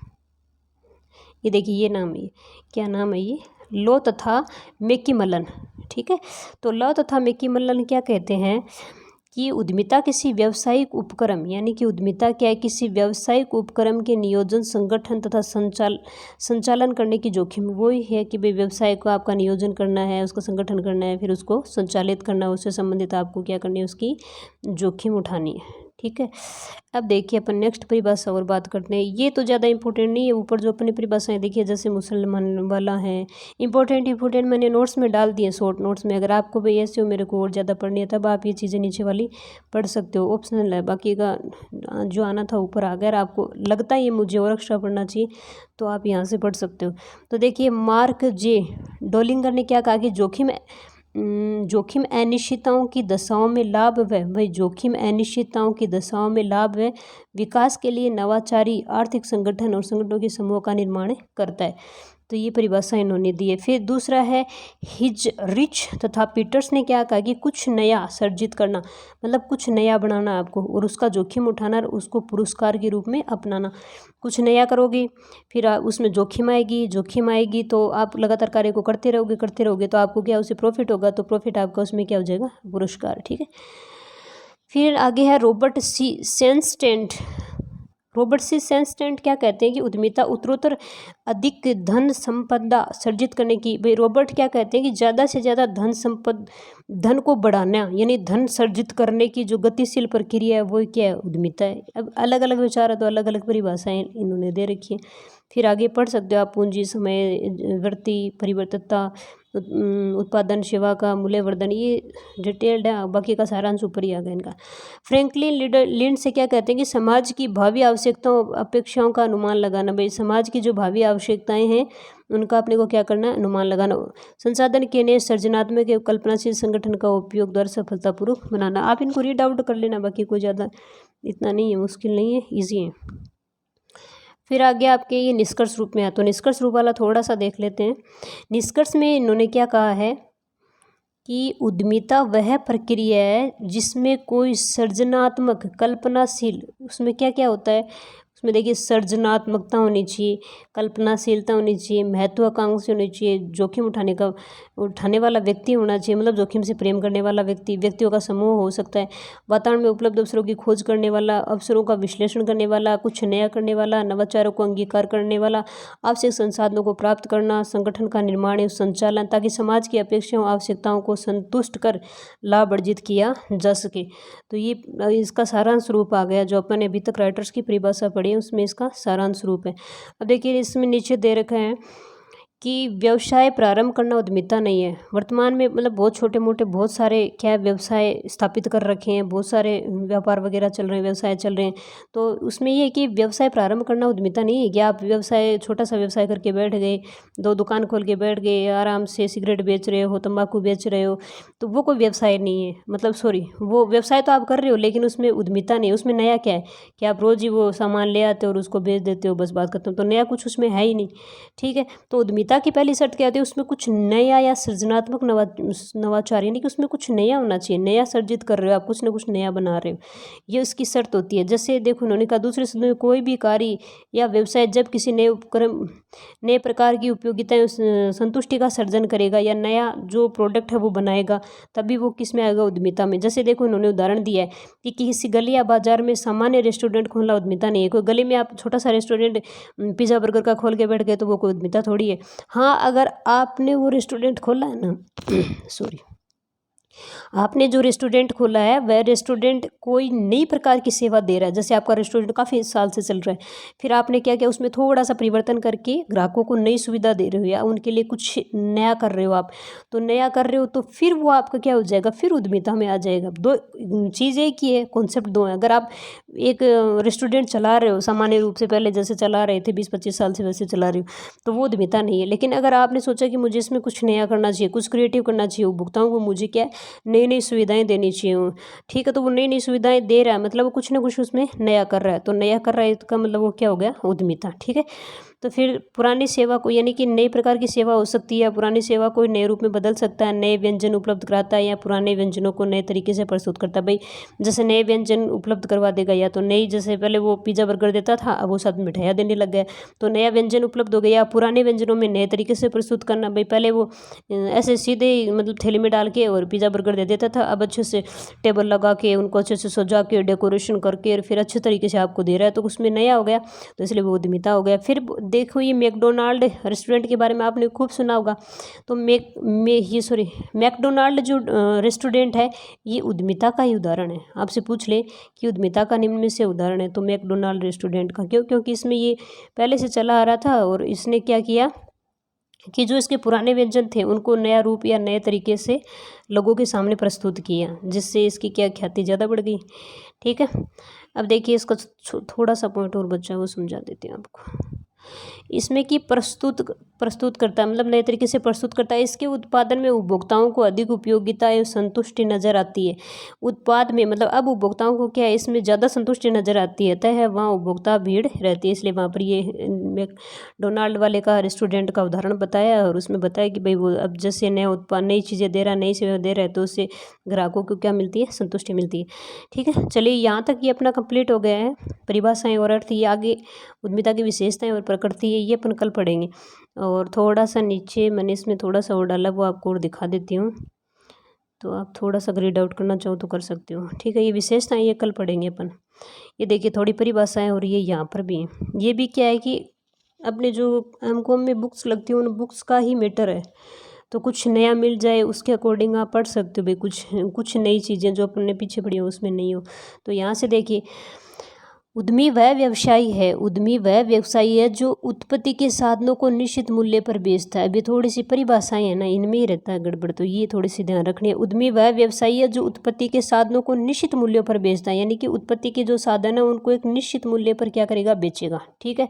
Speaker 1: ये देखिए ये नाम है, क्या नाम है ये, लो तथा मैकीमलन। ठीक है, तो लो तथा मैकीमलन क्या कहते हैं कि उद्यमिता किसी व्यावसायिक उपक्रम, यानी कि उद्यमिता क्या है, किसी व्यावसायिक उपक्रम के नियोजन, संगठन तथा संचालन करने की जोखिम। वही है कि भाई व्यवसाय को आपका नियोजन करना है, उसका संगठन करना है, फिर उसको संचालित करना है, उससे संबंधित आपको क्या करनी है, उसकी जोखिम उठानी है। ठीक है, अब देखिए अपन नेक्स्ट परिभाषा और बात करते हैं। ये तो ज़्यादा इंपॉर्टेंट नहीं है, ऊपर जो अपनी परिभाषाएं देखिए, जैसे मुसलमान वाला है, इंपॉर्टेंट मैंने नोट्स में डाल दिए, शॉर्ट नोट्स में। अगर आपको भी ऐसे हो मेरे को और ज़्यादा पढ़नी है तब आप ये चीज़ें नीचे वाली पढ़ सकते हो, ऑप्शनल है। बाकी का जो आना था ऊपर आ गया। अगर आपको लगता है ये मुझे और एक्स्ट्रा पढ़ना चाहिए तो आप यहाँ से पढ़ सकते हो। तो देखिए मार्क जे डोलिंगर ने क्या कहा कि जोखिम अनिश्चितताओं की दशाओं में लाभ व भाई जोखिम अनिश्चितताओं की दशाओं में लाभ व विकास के लिए नवाचारी आर्थिक संगठन और संगठनों के समूह का निर्माण करता है। तो ये परिभाषा इन्होंने दी है। फिर दूसरा है रिच तथा पीटर्स ने क्या कहा कि कुछ नया सर्जित करना, मतलब कुछ नया बनाना आपको और उसका जोखिम उठाना और उसको पुरस्कार के रूप में अपनाना। कुछ नया करोगे फिर उसमें जोखिम आएगी तो आप लगातार कार्य को करते रहोगे तो आपको क्या उससे प्रॉफिट होगा, तो प्रॉफिट आपका उसमें क्या हो जाएगा, पुरस्कार। ठीक है, फिर आगे है रॉबर्ट सी सेंस्टेंट क्या कहते हैं कि उद्यमिता उत्तरोत्तर अधिक धन संपदा सर्जित करने की। भाई रॉबर्ट क्या कहते हैं कि ज़्यादा से ज़्यादा धन को बढ़ाना, यानी धन सर्जित करने की जो गतिशील प्रक्रिया है वो क्या है, उद्यमिता है। अब अलग अलग विचार है तो अलग अलग परिभाषाएं इन्होंने दे रखी है। फिर आगे पढ़ सकते हो आप, पूंजी, समय, वृत्ति, परिवर्तितता, उत्पादन, सेवा का मूल्यवर्धन, ये डिटेल्ड है। बाकी का सारांश ऊपर ही आ गया इनका। फ्रैंकलिन लिंड से क्या कहते हैं कि समाज की भावी आवश्यकताओं अपेक्षाओं का अनुमान लगाना। भाई समाज की जो भावी आवश्यकताएं हैं उनका अपने को क्या करना है, अनुमान लगाना। संसाधन के लिए सृजनात्मक एवं कल्पनाशील संगठन का उपयोग द्वारा सफलतापूर्वक बनाना। आप इनको रीड आउट कर लेना, बाकी कोई ज़्यादा इतना नहीं है, मुश्किल नहीं है, ईजी है। फिर आगे आपके ये निष्कर्ष रूप में है, तो निष्कर्ष रूप वाला थोड़ा सा देख लेते हैं। निष्कर्ष में इन्होंने क्या कहा है कि उद्यमिता वह प्रक्रिया है जिसमें कोई सृजनात्मक, कल्पनाशील, उसमें क्या क्या होता है, उसमें देखिए सृजनात्मकता होनी चाहिए, कल्पनाशीलता होनी चाहिए, महत्वाकांक्षी होनी चाहिए, जोखिम उठाने वाला व्यक्ति होना चाहिए, मतलब जोखिम से प्रेम करने वाला व्यक्तियों का समूह हो सकता है, वातावरण में उपलब्ध अवसरों की खोज करने वाला, अवसरों का विश्लेषण करने वाला, कुछ नया करने वाला, नवाचारों को अंगीकार करने वाला, आवश्यक संसाधनों को प्राप्त करना, संगठन का निर्माण एवं संचालन, ताकि समाज की अपेक्षाओं आवश्यकताओं को संतुष्ट कर लाभ अर्जित किया जा सके। तो ये इसका सारांश रूप आ गया, जो अपन ने अभी तक राइटर्स की परिभाषा पढ़ी है उसमें इसका सारांश रूप है। अब देखिए इसमें नीचे दे रखा है कि व्यवसाय प्रारंभ करना उद्यमिता नहीं है। वर्तमान में मतलब बहुत छोटे मोटे बहुत सारे क्या व्यवसाय स्थापित कर रखे हैं, बहुत सारे व्यापार वगैरह चल रहे हैं, व्यवसाय चल रहे हैं। तो उसमें ये है कि व्यवसाय प्रारंभ करना उद्यमिता नहीं है कि आप व्यवसाय छोटा सा व्यवसाय करके बैठ गए, 2 दुकान खोल के बैठ गए, आराम से सिगरेट बेच रहे हो, तंबाकू बेच रहे हो, तो वो कोई व्यवसाय नहीं है। मतलब सॉरी, वो व्यवसाय तो आप कर रहे हो लेकिन उसमें उद्यमिता नहीं। उसमें नया क्या है कि आप रोज़ ही वो सामान ले आते हो और उसको बेच देते हो, बस बात खत्म। तो नया कुछ उसमें है ही नहीं। ठीक है, तो उद्यमिता की पहली शर्त क्या होती है, उसमें कुछ नया या सृजनात्मक नवाचार, यानी कि उसमें कुछ नया होना चाहिए, नया सर्जित कर रहे हो आप, कुछ ना कुछ नया बना रहे हो, ये उसकी शर्त होती है। जैसे देखो उन्होंने कहा दूसरे शब्दों में कोई भी कार्य या व्यवसाय जब किसी नए प्रकार की उपयोगिताएं संतुष्टि का सर्जन करेगा या नया जो प्रोडक्ट है वो बनाएगा, तभी वो किस में आएगा, उद्यमिता में। जैसे देखो उन्होंने उदाहरण दिया है कि किसी गली या बाजार में सामान्य रेस्टोरेंट खोलना उद्यमिता नहीं है। कोई गली में आप छोटा सा रेस्टोरेंट पिज़्ज़ा बर्गर का खोल के बैठ गए तो वो कोई उद्यमिता थोड़ी है। हाँ, अगर आपने वो रेस्टोरेंट खोला है ना सॉरी, आपने जो रेस्टोरेंट खोला है वह रेस्टोरेंट कोई नई प्रकार की सेवा दे रहा है। जैसे आपका रेस्टोरेंट काफ़ी साल से चल रहा है, फिर आपने क्या किया, उसमें थोड़ा सा परिवर्तन करके ग्राहकों को नई सुविधा दे रहे हो या उनके लिए कुछ नया कर रहे हो आप, तो नया कर रहे हो तो फिर वो आपका क्या हो जाएगा, फिर उद्यमिता में आ जाएगा। दो चीज़ एक ही है, कॉन्सेप्ट दो है। अगर आप एक रेस्टोरेंट चला रहे हो सामान्य रूप से, पहले जैसे चला रहे थे 20-25 साल से वैसे चला रहे हो, तो वो उद्यमिता नहीं है। लेकिन अगर आपने सोचा कि मुझे इसमें कुछ नया करना चाहिए, कुछ क्रिएटिव करना चाहिए, उपभोक्ताओं को मुझे क्या नई नई सुविधाएं देनी चाहिए, ठीक है, तो वो नई नई सुविधाएं दे रहा है, मतलब वो कुछ ना कुछ उसमें नया कर रहा है। तो नया कर रहा है इसका मतलब वो क्या हो गया, उद्यमिता। ठीक है, तो फिर पुरानी सेवा को यानी कि नई प्रकार की सेवा हो सकती है, पुरानी सेवा को नए रूप में बदल सकता है, नए व्यंजन उपलब्ध कराता है या पुराने व्यंजनों को नए तरीके से प्रस्तुत करता है। भाई जैसे नए व्यंजन उपलब्ध करवा देगा, या तो नई, जैसे पहले वो पिज़्ज़ा बर्गर देता था, अब वो साथ में मिठाइयाँ देने लग गया, तो नया व्यंजन उपलब्ध हो गया। पुराने व्यंजनों में नए तरीके से प्रस्तुत करना, भाई पहले वो ऐसे सीधे मतलब थैली में डाल के और पिज़्ज़ा बर्गर दे देता था, अब अच्छे से टेबल लगा के उनको अच्छे से सजा के डेकोरेशन करके और फिर अच्छे तरीके से आपको दे रहा है, तो उसमें नया हो गया, तो इसलिए वो उद्यमिता हो गया। फिर देखो ये मैकडोनाल्ड रेस्टोरेंट के बारे में आपने खूब सुना होगा, तो मैकडोनाल्ड जो रेस्टोरेंट है ये उद्यमिता का ही उदाहरण है। आपसे पूछ ले कि उद्यमिता का निम्न में से उदाहरण है, तो मैकडोनाल्ड रेस्टोरेंट का क्यों? क्योंकि इसमें ये पहले से चला आ रहा था और इसने क्या किया कि जो इसके पुराने व्यंजन थे उनको नया रूप या नए तरीके से लोगों के सामने प्रस्तुत किया, जिससे इसकी क्या ख्याति ज़्यादा बढ़ गई। ठीक है, अब देखिए इसका थोड़ा सा पॉइंट और बचा है, वो समझा देते हैं आपको। इसमें कि प्रस्तुत करता है, मतलब नए तरीके से प्रस्तुत करता है। इसके उत्पादन में उपभोक्ताओं को अधिक उपयोगिता एवं संतुष्टि नजर आती है। उत्पाद में मतलब अब उपभोक्ताओं को क्या है, इसमें ज़्यादा संतुष्टि नजर आती है, तय है वहाँ उपभोक्ता भीड़ रहती है, इसलिए वहाँ पर ये मैकडोनाल्ड वाले का रेस्टोरेंट का उदाहरण बताया और उसमें बताया कि भाई वो अब जैसे नया उत्पाद, नई चीज़ें दे रहा है, नई सेवा दे रहा है, तो उससे ग्राहकों को क्या मिलती है, संतुष्टि मिलती है। ठीक है, चलिए यहाँ तक ये अपना कंप्लीट हो गया है। परिभाषाएं और अर्थ, ये आगे उद्यमिता की विशेषताएं और प्रकृति है, ये अपन कल पढ़ेंगे। और थोड़ा सा नीचे मैंने इसमें थोड़ा सा और डाला, वो आपको और दिखा देती हूँ, तो आप थोड़ा सा रीड आउट करना चाहो तो कर सकते हो। ठीक है, ये विशेषताएं ये कल पढ़ेंगे अपन। ये देखिए थोड़ी परिभाषाएं, और ये यहाँ पर भी है। ये भी क्या है कि अपने जो एमकॉम में बुक्स लगती हैं उन बुक्स का ही मैटर है, तो कुछ नया मिल जाए उसके अकॉर्डिंग आप पढ़ सकते हो भाई, कुछ नई चीज़ें जो अपने पीछे पड़ी हो उसमें नहीं हो। तो यहाँ से देखिए, उद्यमी वह व्यवसायी है जो उत्पत्ति के साधनों को निश्चित मूल्य पर बेचता है। अभी थोड़ी सी परिभाषाएं है ना, इनमें ही रहता है गड़बड़, तो ये थोड़ी सी ध्यान रखनी है। उद्यमी वह व्यवसायी है जो उत्पत्ति के साधनों को निश्चित मूल्यों पर बेचता है, यानी कि उत्पत्ति के जो साधन है उनको एक निश्चित मूल्य पर क्या करेगा, बेचेगा। ठीक है,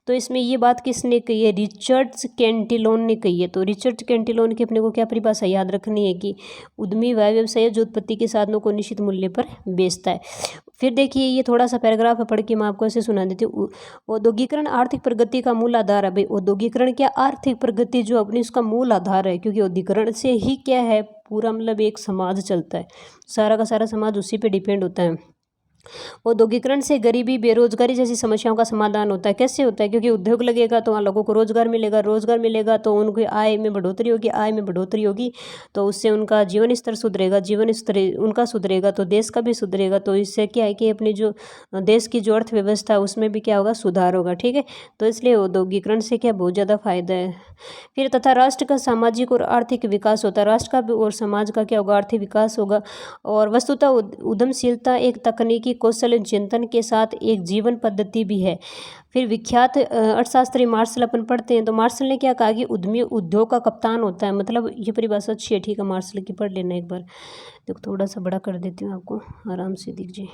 Speaker 1: तो इसमें ये बात किसने कही है, रिचर्ड कैंटिलोन ने कही है। तो रिचर्ड कैंटिलोन की अपने को क्या परिभाषा याद रखनी है कि उद्यमी वह व्यवसाय है जो उत्पत्ति के साधनों को निश्चित मूल्य पर बेचता है। फिर देखिए ये थोड़ा सा पैराग्राफ पढ़ के मैं आपको ऐसे सुना देती हूँ। औद्योगिकरण आर्थिक प्रगति का मूल आधार है। भाई औद्योगिकरण क्या, आर्थिक प्रगति जो अपनी उसका मूल आधार है, क्योंकि औद्योगिकरण से ही क्या है, पूरा मतलब एक समाज चलता है, सारा का सारा समाज उसी पे डिपेंड होता है। औद्योगिकरण से गरीबी, बेरोजगारी जैसी समस्याओं का समाधान होता है। कैसे होता है, क्योंकि उद्योग लगेगा तो वहाँ लोगों को रोजगार मिलेगा, रोजगार मिलेगा तो उनकी आय में बढ़ोतरी होगी, आय में बढ़ोतरी होगी तो उससे उनका जीवन स्तर सुधरेगा, जीवन स्तर उनका सुधरेगा तो देश का भी सुधरेगा। तो इससे क्या है कि अपनी जो देश की जो अर्थव्यवस्था है उसमें भी क्या होगा, सुधार होगा। ठीक है, तो इसलिए औद्योगिकरण से क्या बहुत ज़्यादा फायदा है। फिर तथा राष्ट्र का सामाजिक और आर्थिक विकास होता है, राष्ट्र का भी और समाज का क्या होगा, आर्थिक विकास होगा। और वस्तुतः उद्यमशीलता एक तकनीकी कौशल चिंतन के साथ एक जीवन पद्धति भी है। फिर विख्यात अर्थशास्त्री मार्शल अपन पढ़ते हैं, तो मार्शल ने क्या कहा कि उद्यमी उद्योग का कप्तान होता है। मतलब ये परिभाषा अच्छी है, ठीक है, मार्शल की पढ़ लेना एक बार। देखो थोड़ा सा बड़ा कर देती हूँ आपको, आराम से दीजिए।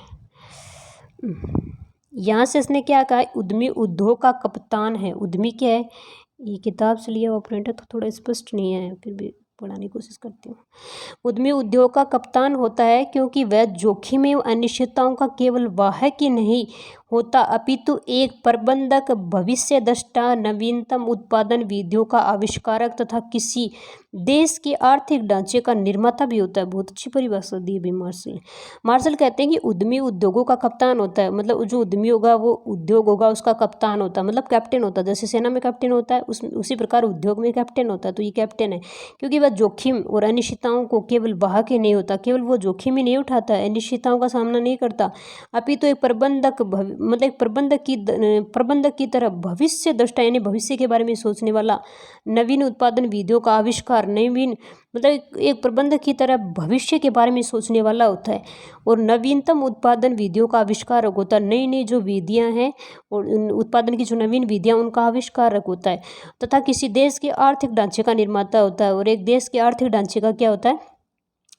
Speaker 1: यहाँ से इसने क्या कहा, उद्यमी उद्योग का कप्तान है। उद्यमी क्या है, ये किताब से लिया हुआ प्रिंट है तो थोड़ा स्पष्ट नहीं है, फिर भी पढ़ाने की कोशिश करती हूँ। उद्यमी उद्योग का कप्तान होता है क्योंकि वह जोखिम एवं अनिश्चितताओं का केवल वाहक ही नहीं होता, अपितु एक प्रबंधक, भविष्य दृष्टा, नवीनतम उत्पादन विधियों का आविष्कारक तथा किसी देश के आर्थिक ढांचे का निर्माता भी होता है। बहुत अच्छी परिभाषा दी है मार्शल। मार्शल कहते हैं कि उद्यमी उद्योगों का कप्तान होता है, मतलब जो उद्यमी होगा वो उद्योग होगा उसका कप्तान होता है, मतलब कैप्टन होता है। जैसे सेना में कैप्टन होता है उसी प्रकार उद्योग में कैप्टन होता है। तो ये कैप्टन है क्योंकि वह जोखिम और अनिश्चितताओं को केवल वाहक ही नहीं होता, केवल वो जोखिम ही नहीं उठाता है, अनिश्चितताओं का सामना नहीं करता, अपितु एक प्रबंधक, मतलब एक प्रबंधक की तरह भविष्य दृष्टा, यानी भविष्य के बारे में सोचने वाला, नवीन उत्पादन विधियों का आविष्कार, नवीन मतलब एक प्रबंधक की तरह भविष्य के बारे में सोचने वाला होता है, और नवीनतम उत्पादन विधियों का आविष्कारक होता है। नई नई जो विधियां हैं और उत्पादन की जो नवीन विधियां उनका आविष्कारक होता है, तथा किसी देश के आर्थिक ढांचे का निर्माता होता है। और एक देश के आर्थिक ढांचे का क्या होता है,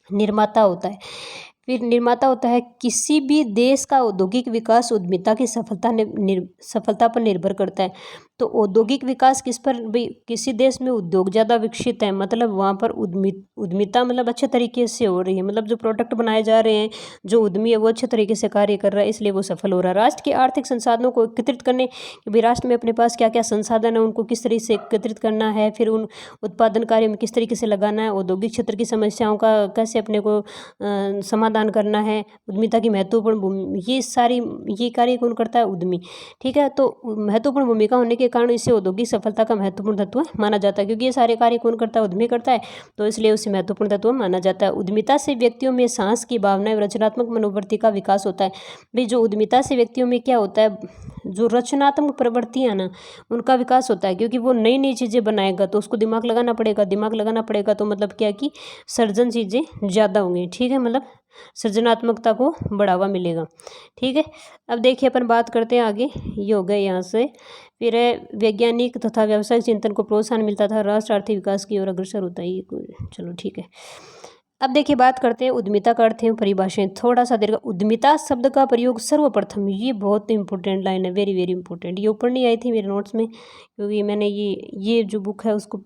Speaker 1: निर्माता होता है। फिर निर्माता होता है, किसी भी देश का औद्योगिक विकास उद्यमिता की सफलता पर निर्भर करता है। तो औद्योगिक विकास किस पर भाई, किसी देश में उद्योग ज़्यादा विकसित है मतलब वहाँ पर उद्यमिता मतलब अच्छे तरीके से हो रही है, मतलब जो प्रोडक्ट बनाए जा रहे हैं, जो उद्यमी है वो अच्छे तरीके से कार्य कर रहा है, इसलिए वो सफल हो रहा है। राष्ट्र के आर्थिक संसाधनों को एकत्रित करने कि भाई राष्ट्र में अपने पास क्या क्या संसाधन है उनको किस तरीके से एकत्रित करना है, फिर उन उत्पादन कार्य में किस तरीके से लगाना है, औद्योगिक क्षेत्र की समस्याओं का कैसे अपने को समाधान करना है, उद्यमिता की महत्वपूर्ण ये कार्य कौन करता है, उद्यमी। ठीक है, तो महत्वपूर्ण भूमिका होने के कारण इसे औद्योगिक सफलता का महत्वपूर्ण तत्व माना जाता है, क्योंकि ये सारे कार्य कौन करता है, उद्यमी करता है, तो इसलिए उसे महत्वपूर्ण तत्व माना जाता है। उद्यमिता से व्यक्तियों में साहस की भावना रचनात्मक मनोवृत्ति का विकास होता है। भाई जो उद्यमिता से व्यक्तियों में क्या होता है, जो रचनात्मक प्रवृत्तियाँ ना उनका विकास होता है, क्योंकि वो नई नई चीज़ें बनाएगा तो उसको दिमाग लगाना पड़ेगा, तो मतलब क्या कि सर्जन चीज़ें ज़्यादा होंगी। ठीक है, मतलब सृजनात्मकता को बढ़ावा मिलेगा। ठीक है, अब देखिए अपन बात करते हैं आगे, ये हो गए यहाँ से। फिर है वैज्ञानिक तथा व्यावसायिक चिंतन को प्रोत्साहन मिलता था, राष्ट्र आर्थिक विकास की ओर अग्रसर होता है, ये चलो ठीक है। अब देखिए बात करते हैं उद्यमिता का अर्थ है परिभाषाएं, थोड़ा सा देर का। उद्यमिता शब्द का प्रयोग सर्वप्रथम, ये बहुत इंपॉर्टेंट लाइन है, वेरी वेरी इंपॉर्टेंट, ये ऊपर नहीं आई थी मेरे नोट्स में, क्योंकि मैंने ये जो बुक है उसको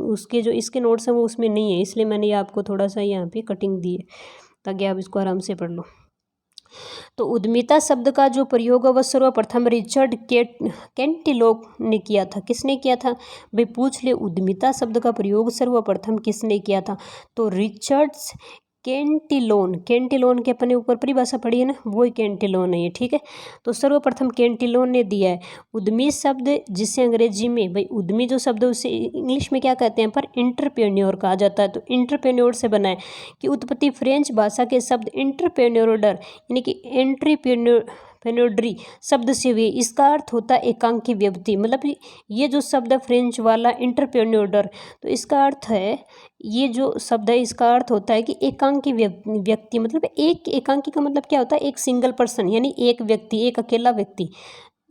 Speaker 1: उसके जो इसके नोट्स हैं वो उसमें नहीं है, इसलिए मैंने ये आपको थोड़ा सा यहाँ पे कटिंग दी है ताकि आप इसको आराम से पढ़ लो। तो उद्यमिता शब्द का जो प्रयोग है वह सर्वप्रथम रिचर्ड कैंटिलोप ने किया था। किसने किया था भाई, पूछ ले, उद्यमिता शब्द का प्रयोग सर्वप्रथम किसने किया था, तो रिचर्ड्स कैंटिलोन के अपने ऊपर परिभाषा पढ़ी है ना, वही कैंटिलोन है ये। ठीक है, तो सर्वप्रथम कैंटिलोन ने दिया है। उद्यमी शब्द जिसे अंग्रेजी में भाई उद्यमी जो शब्द है उसे इंग्लिश में क्या कहते हैं पर इंटरप्रेन्योर कहा जाता है, तो इंटरप्रेन्योर से बना है कि उत्पत्ति फ्रेंच भाषा के शब्द इंटरप्रेन्योरडर यानी कि एंट्रीप्रेन्योरड्री शब्द से हुई। इसका अर्थ होता है एकांकी व्यक्ति, मतलब ये जो शब्द है फ्रेंच वाला इंटरप्रेन्योरडर, तो इसका अर्थ है, ये जो शब्द है इसका अर्थ होता है कि एकांकी व्यक्ति, मतलब एक एकांकी का मतलब क्या होता है, एक सिंगल पर्सन, यानी एक व्यक्ति, एक अकेला व्यक्ति,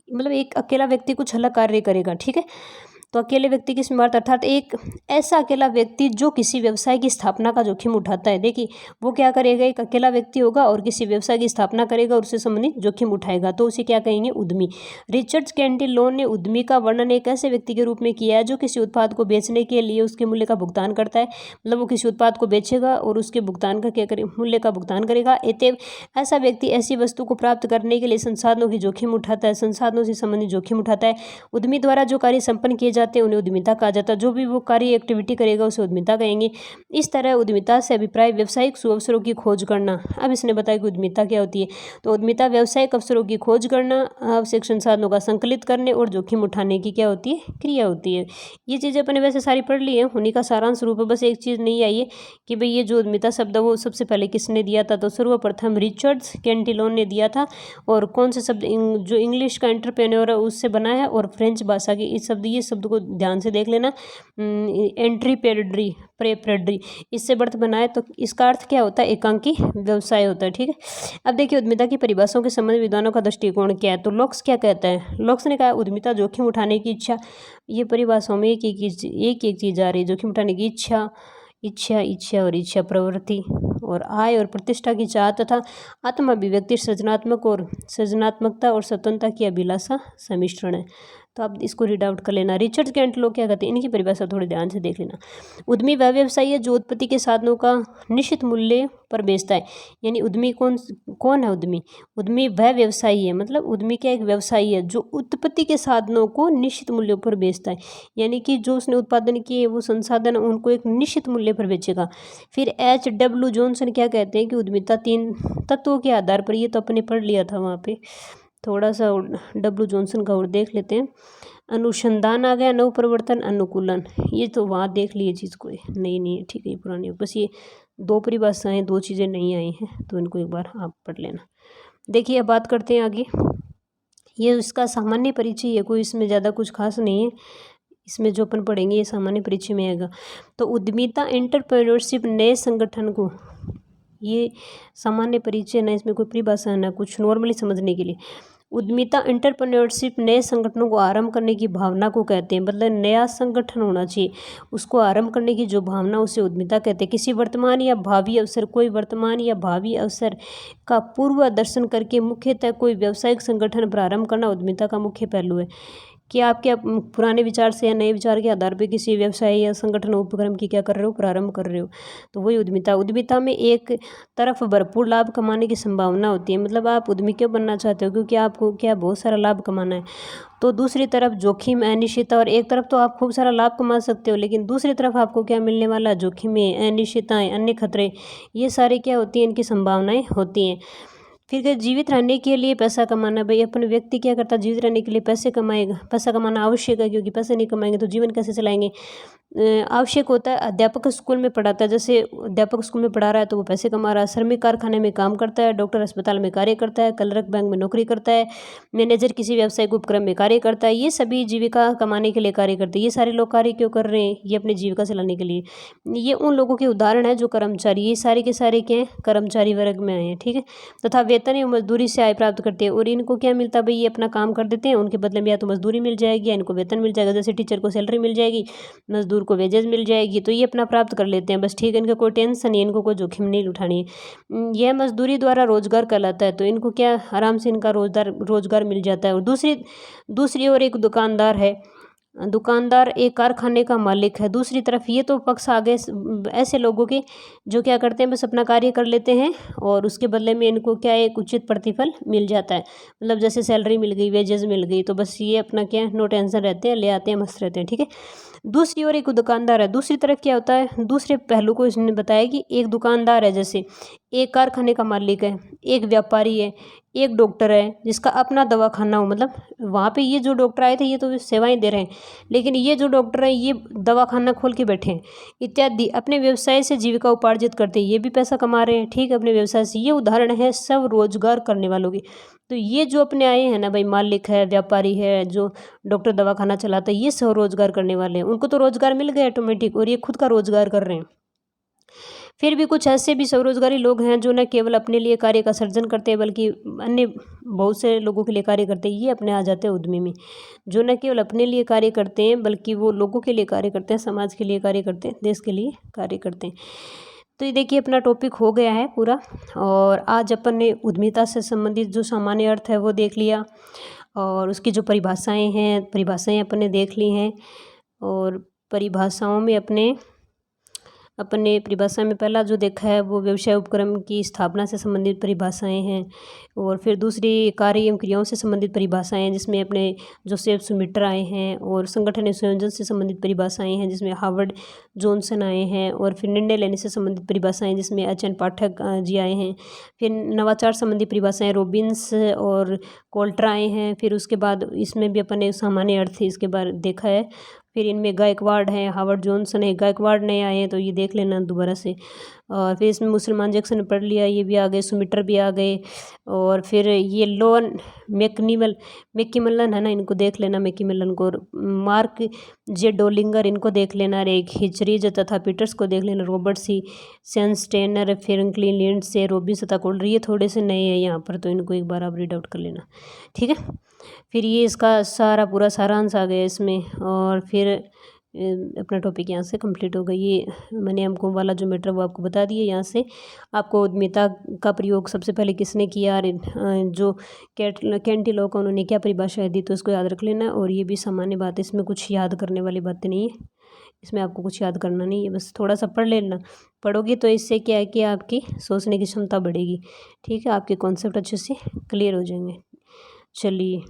Speaker 1: मतलब एक अकेला व्यक्ति कुछ अलग कार्य करेगा। ठीक है, तो अकेले व्यक्ति की स्मार्ट अर्थात एक ऐसा अकेला व्यक्ति जो किसी व्यवसाय की स्थापना का जोखिम उठाता है। देखिए वो क्या करेगा, एक अकेला व्यक्ति होगा और किसी व्यवसाय की स्थापना करेगा और उससे संबंधित जोखिम उठाएगा, तो उसे क्या कहेंगे, उद्यमी। रिचर्ड कैंटिलोन ने उद्यमी का वर्णन एक ऐसे व्यक्ति के रूप में किया है जो किसी उत्पाद को बेचने के लिए उसके मूल्य का भुगतान करता है, मतलब वो किसी उत्पाद को बेचेगा और उसके भुगतान का क्या करे, मूल्य का भुगतान करेगा। अतएव ऐसा व्यक्ति ऐसी वस्तु को प्राप्त करने के लिए संसाधनों की जोखिम उठाता है, संसाधनों से संबंधित जोखिम उठाता है। उद्यमी द्वारा जो कार्य संपन्न किए जाते हैं उन्हें उद्यमिता कहा जाता है, जो भी वो कार्य एक्टिविटी करेगा उसे उद्यमिता कहेंगे। इस तरह उद्यमिता से अभिप्राय व्यावसायिक सुअवसरों की खोज करना। अब इसने बताया कि उद्यमिता क्या होती है, तो उद्यमिता व्यावसायिक अवसरों की खोज करना, आवश्यक संसाधनों का संकलित करने और जोखिम उठाने की क्या होती है, क्रिया होती है। ये चीज़ें अपने वैसे सारी पढ़ ली है, उन्हीं का सारांश रूप है, बस एक चीज़ नहीं आई है कि भाई ये जो उद्यमिता शब्द है वो सबसे पहले किसने दिया था, तो सर्वप्रथम रिचर्ड कैंटिलोन ने दिया था। और कौन से शब्द जो इंग्लिश का एंटरप्रेन्योर है उससे बना है, और फ्रेंच भाषा की इस शब्द, ये शब्द को ध्यान से देख लेना, प्रेड्री इससे बढ़त बनाए, तो इसका अर्थ क्या होता है, एकांकी व्यवसाय होता है। ठीक है, अब देखिए उद्यमिता की परिभाषाओं के संबंध में विद्वानों का दृष्टिकोण क्या है, तो लॉक्स क्या कहता है, लॉक्स ने कहा उद्यमिता जोखिम उठाने की इच्छा, ये परिभाषाओं में एक एक चीज आ रही है, जोखिम उठाने की इच्छा प्रवृत्ति और आय और प्रतिष्ठा की चाह तथा आत्माभिव्यक्ति, सृजनात्मकता और स्वतंत्रता की अभिलाषा सम्मिश्रण है। तो आप इसको रीड आउट कर लेना। रिचर्ड कैंटिलोन क्या कहते हैं, इनकी परिभाषा थोड़ी ध्यान से देख लेना। उद्यमी वह व्यवसायी है जो उत्पत्ति के साधनों का निश्चित मूल्य पर बेचता है, यानी उद्यमी कौन है, उद्यमी वह व्यवसायी है, मतलब उद्यमी क्या एक व्यवसायी है जो उत्पत्ति के साधनों को निश्चित मूल्यों पर बेचता है, यानी कि जो उसने उत्पादन किए वो संसाधन उनको एक निश्चित मूल्य पर बेचेगा। फिर H.W. जॉनसन क्या कहते हैं कि उद्यमिता 3 तत्वों के आधार पर, ये तो अपने पढ़ लिया था वहाँ पे, थोड़ा सा W. जॉनसन का और देख लेते हैं। अनुसंधान आ गया, नवप्रवर्तन, अनुकूलन, ये तो वहाँ देख लिए चीज़ को, नहीं ठीक है, पुरानी, बस ये 2 परिभाषाएं, 2 चीज़ें नहीं आई हैं, तो इनको एक बार आप पढ़ लेना। देखिए अब बात करते हैं आगे, ये इसका सामान्य परिचय है, कोई इसमें ज़्यादा कुछ खास नहीं है, इसमें जो अपन पढ़ेंगे ये सामान्य परिचय में आएगा। तो उद्यमिता एंटरप्रेन्योरशिप नए संगठन को, ये सामान्य परिचय ना, इसमें कोई परिभाषा ना कुछ, नॉर्मली समझने के लिए। उद्यमिता एंटरप्रेन्योरशिप नए संगठनों को आरंभ करने की भावना को कहते हैं, मतलब नया संगठन होना चाहिए, उसको आरंभ करने की जो भावना उसे उद्यमिता कहते हैं। किसी वर्तमान या भावी अवसर, कोई वर्तमान या भावी अवसर का पूर्व दर्शन करके मुख्यतः कोई व्यावसायिक संगठन प्रारंभ करना उद्यमिता का मुख्य पहलू है। कि आप क्या पुराने विचार से या नए विचार के आधार पर किसी व्यवसाय या संगठन उपक्रम की क्या कर रहे हो, प्रारंभ कर रहे हो। तो वही उद्यमिता में एक तरफ भरपूर लाभ कमाने की संभावना होती है, मतलब आप उद्यमी क्यों बनना चाहते हो, क्योंकि आपको क्या बहुत सारा लाभ कमाना है। तो दूसरी तरफ जोखिम, अनिश्चितता, और एक तरफ तो आप खूब सारा लाभ कमा सकते हो, लेकिन दूसरी तरफ आपको क्या मिलने वाला है, जोखिमें, अनिश्चितताएं, अन्य खतरे, ये सारी क्या होती हैं, इनकी संभावनाएं होती हैं। फिर क्या, जीवित रहने के लिए पैसा कमाना, भाई अपन व्यक्ति क्या करता है, जीवित रहने के लिए पैसे कमाएगा, पैसा कमाना आवश्यक है, क्योंकि पैसे नहीं कमाएंगे तो जीवन कैसे चलाएंगे। आवश्यक होता है। अध्यापक स्कूल में पढ़ाता है, जैसे अध्यापक स्कूल में पढ़ा रहा है तो वो पैसे कमा रहा है, श्रमिक कारखाने में काम करता है, डॉक्टर अस्पताल में कार्य करता है, क्लर्क बैंक में नौकरी करता है, मैनेजर किसी व्यावसायिक उपक्रम में कार्य करता है। ये सभी जीविका कमाने के लिए कार्य करते हैं। ये सारे लोग कार्य क्यों कर रहे हैं, ये अपनी जीविका चलाने के लिए। ये उन लोगों के उदाहरण है जो कर्मचारी, ये सारे के सारे क्या हैं, कर्मचारी वर्ग में आए हैं, ठीक है। तथा वेतन या मजदूरी से आय प्राप्त करते हैं। और इनको क्या मिलता है, भाई ये अपना काम कर देते हैं, उनके बदले में या तो मजदूरी मिल जाएगी या इनको वेतन मिल जाएगा। जैसे टीचर को सैलरी मिल जाएगी, मजदूर को वेजेस मिल जाएगी, तो ये अपना प्राप्त कर लेते हैं बस, ठीक है। इनका कोई टेंशन नहीं, इनको कोई जोखिम नहीं उठानी है। यह मजदूरी द्वारा रोजगार कहलाता है, तो इनको क्या आराम से इनका रोजगार मिल जाता है। और दूसरी ओर एक दुकानदार है, दुकानदार एक कारखाने का मालिक है। दूसरी तरफ ये तो पक्ष आ गए ऐसे लोगों के जो क्या करते हैं, बस अपना कार्य कर लेते हैं और उसके बदले में इनको क्या एक उचित प्रतिफल मिल जाता है, मतलब जैसे सैलरी मिल गई, वेजेस मिल गई, तो बस ये अपना क्या नो टेंशन रहते हैं, ले आते हैं, मस्त रहते हैं, ठीक है। दूसरी ओर एक दुकानदार है। दूसरी तरफ क्या होता है, दूसरे पहलू को इसने बताया कि एक दुकानदार है, जैसे एक कारखाने का मालिक है, एक व्यापारी है, एक डॉक्टर है जिसका अपना दवाखाना हो, मतलब वहाँ पे ये जो डॉक्टर आए थे ये तो सेवाएं दे रहे हैं, लेकिन ये जो डॉक्टर हैं ये दवाखाना खोल के बैठे हैं इत्यादि, अपने व्यवसाय से जीविका उपार्जित करते हैं, ये भी पैसा कमा रहे हैं, ठीक है, अपने व्यवसाय से। ये उदाहरण है सब रोजगार करने वालों की। तो ये जो अपने आए हैं ना भाई, मालिक है, व्यापारी है, जो डॉक्टर दवाखाना चलाता है, ये सब रोजगार करने वाले हैं, उनको तो रोजगार मिल गया ऑटोमेटिक, और ये खुद का रोजगार कर रहे हैं। फिर भी कुछ ऐसे भी स्वरोजगारी लोग हैं जो न केवल अपने लिए कार्य का सर्जन करते हैं बल्कि अन्य बहुत से लोगों के लिए कार्य करते हैं। ये अपने आ जाते हैं उद्यमी में, जो न केवल अपने लिए कार्य करते हैं बल्कि वो लोगों के लिए कार्य करते हैं, समाज के लिए कार्य करते हैं, देश के लिए कार्य करते हैं। तो ये देखिए अपना टॉपिक हो गया है पूरा, और आज अपन ने उद्यमिता से संबंधित जो सामान्य अर्थ है वो देख लिया, और उसकी जो परिभाषाएं अपन ने देख ली हैं। और परिभाषाओं में अपने परिभाषा में पहला जो देखा है वो व्यवसाय उपक्रम की स्थापना से संबंधित परिभाषाएं हैं, और फिर दूसरी कार्य एवं क्रियाओं से संबंधित परिभाषाएं हैं जिसमें अपने जोसेफ सुमिटर आए हैं, और संगठन एवं संयोजन से संबंधित परिभाषाएं हैं जिसमें हार्वर्ड जॉनसन आए हैं, और फिर निर्णय लेने से संबंधित परिभाषाएं जिसमें एच.एन. पाठक जी आए हैं। फिर नवाचार संबंधी परिभाषाएं रॉबिन्स और कोल्ट्रा आए हैं। फिर उसके बाद इसमें भी अपन ने सामान्य अर्थ इसके बारे देखा है। फिर इनमें गायकवाड़ है, हार्वर्ड जॉनसन है, गायकवाड़ नए आए हैं तो ये देख लेना दोबारा से। और फिर इसमें मुसलमान जैक्सन ने पढ़ लिया, ये भी आ गए, सुमिटर भी आ गए। और फिर ये लोन मैकिमलन है ना, इनको देख लेना, मैकिमलन को। मार्क जे डोलिंगर, इनको देख लेना। एक हिचरीज तथा पीटर्स को देख लेना। रॉबर्ट सी सेंस्टेनर, फ्रैंकलिन लिंडसे, रॉबिन्स तथा कोल्टर, ये थोड़े से नए हैं यहाँ पर, तो इनको एक बार आप रीड आउट कर लेना, ठीक है। फिर ये इसका सारा पूरा सारांश आ गया इसमें, और फिर अपना टॉपिक यहाँ से कंप्लीट हो गई। ये मैंने हमको वाला जो मैटर वो आपको बता दिए। यहाँ से आपको उद्यमिता का प्रयोग सबसे पहले किसने किया, जो कैंटिलोक उन्होंने क्या परिभाषा दी, तो इसको याद रख लेना। और ये भी सामान्य बात है, इसमें कुछ याद करने वाली बातें नहीं है, इसमें आपको कुछ याद करना नहीं है, बस थोड़ा सा पढ़ लेना। पढ़ोगी तो इससे क्या है कि आपकी सोचने की क्षमता बढ़ेगी, ठीक है, आपके कॉन्सेप्ट अच्छे से क्लियर हो जाएंगे। चलिए,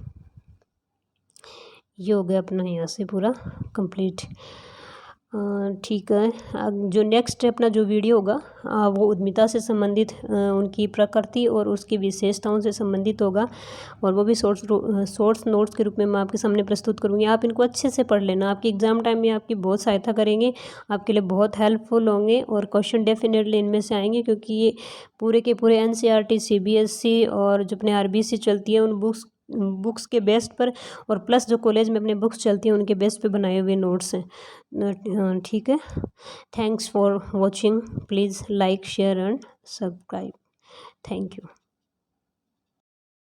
Speaker 1: ये हो गया अपना यहाँ से पूरा कंप्लीट, ठीक है। जो नेक्स्ट अपना जो वीडियो होगा वो उद्यमिता से संबंधित उनकी प्रकृति और उसकी विशेषताओं से संबंधित होगा, और वो भी शॉर्ट्स नोट्स के रूप में मैं आपके सामने प्रस्तुत करूँगी। आप इनको अच्छे से पढ़ लेना, आपकी एग्ज़ाम टाइम में आपकी बहुत सहायता करेंगे, आपके लिए बहुत हेल्पफुल होंगे, और क्वेश्चन डेफिनेटली इनमें से आएंगे, क्योंकि ये पूरे के पूरे NCERT, CBSE और जो अपने RBC चलती है उन बुक्स के बेस पर, और प्लस जो कॉलेज में अपने बुक्स चलती हैं उनके बेस पे बनाए हुए नोट्स हैं, ठीक है। Thanks for watching, please like, share and subscribe. Thank you.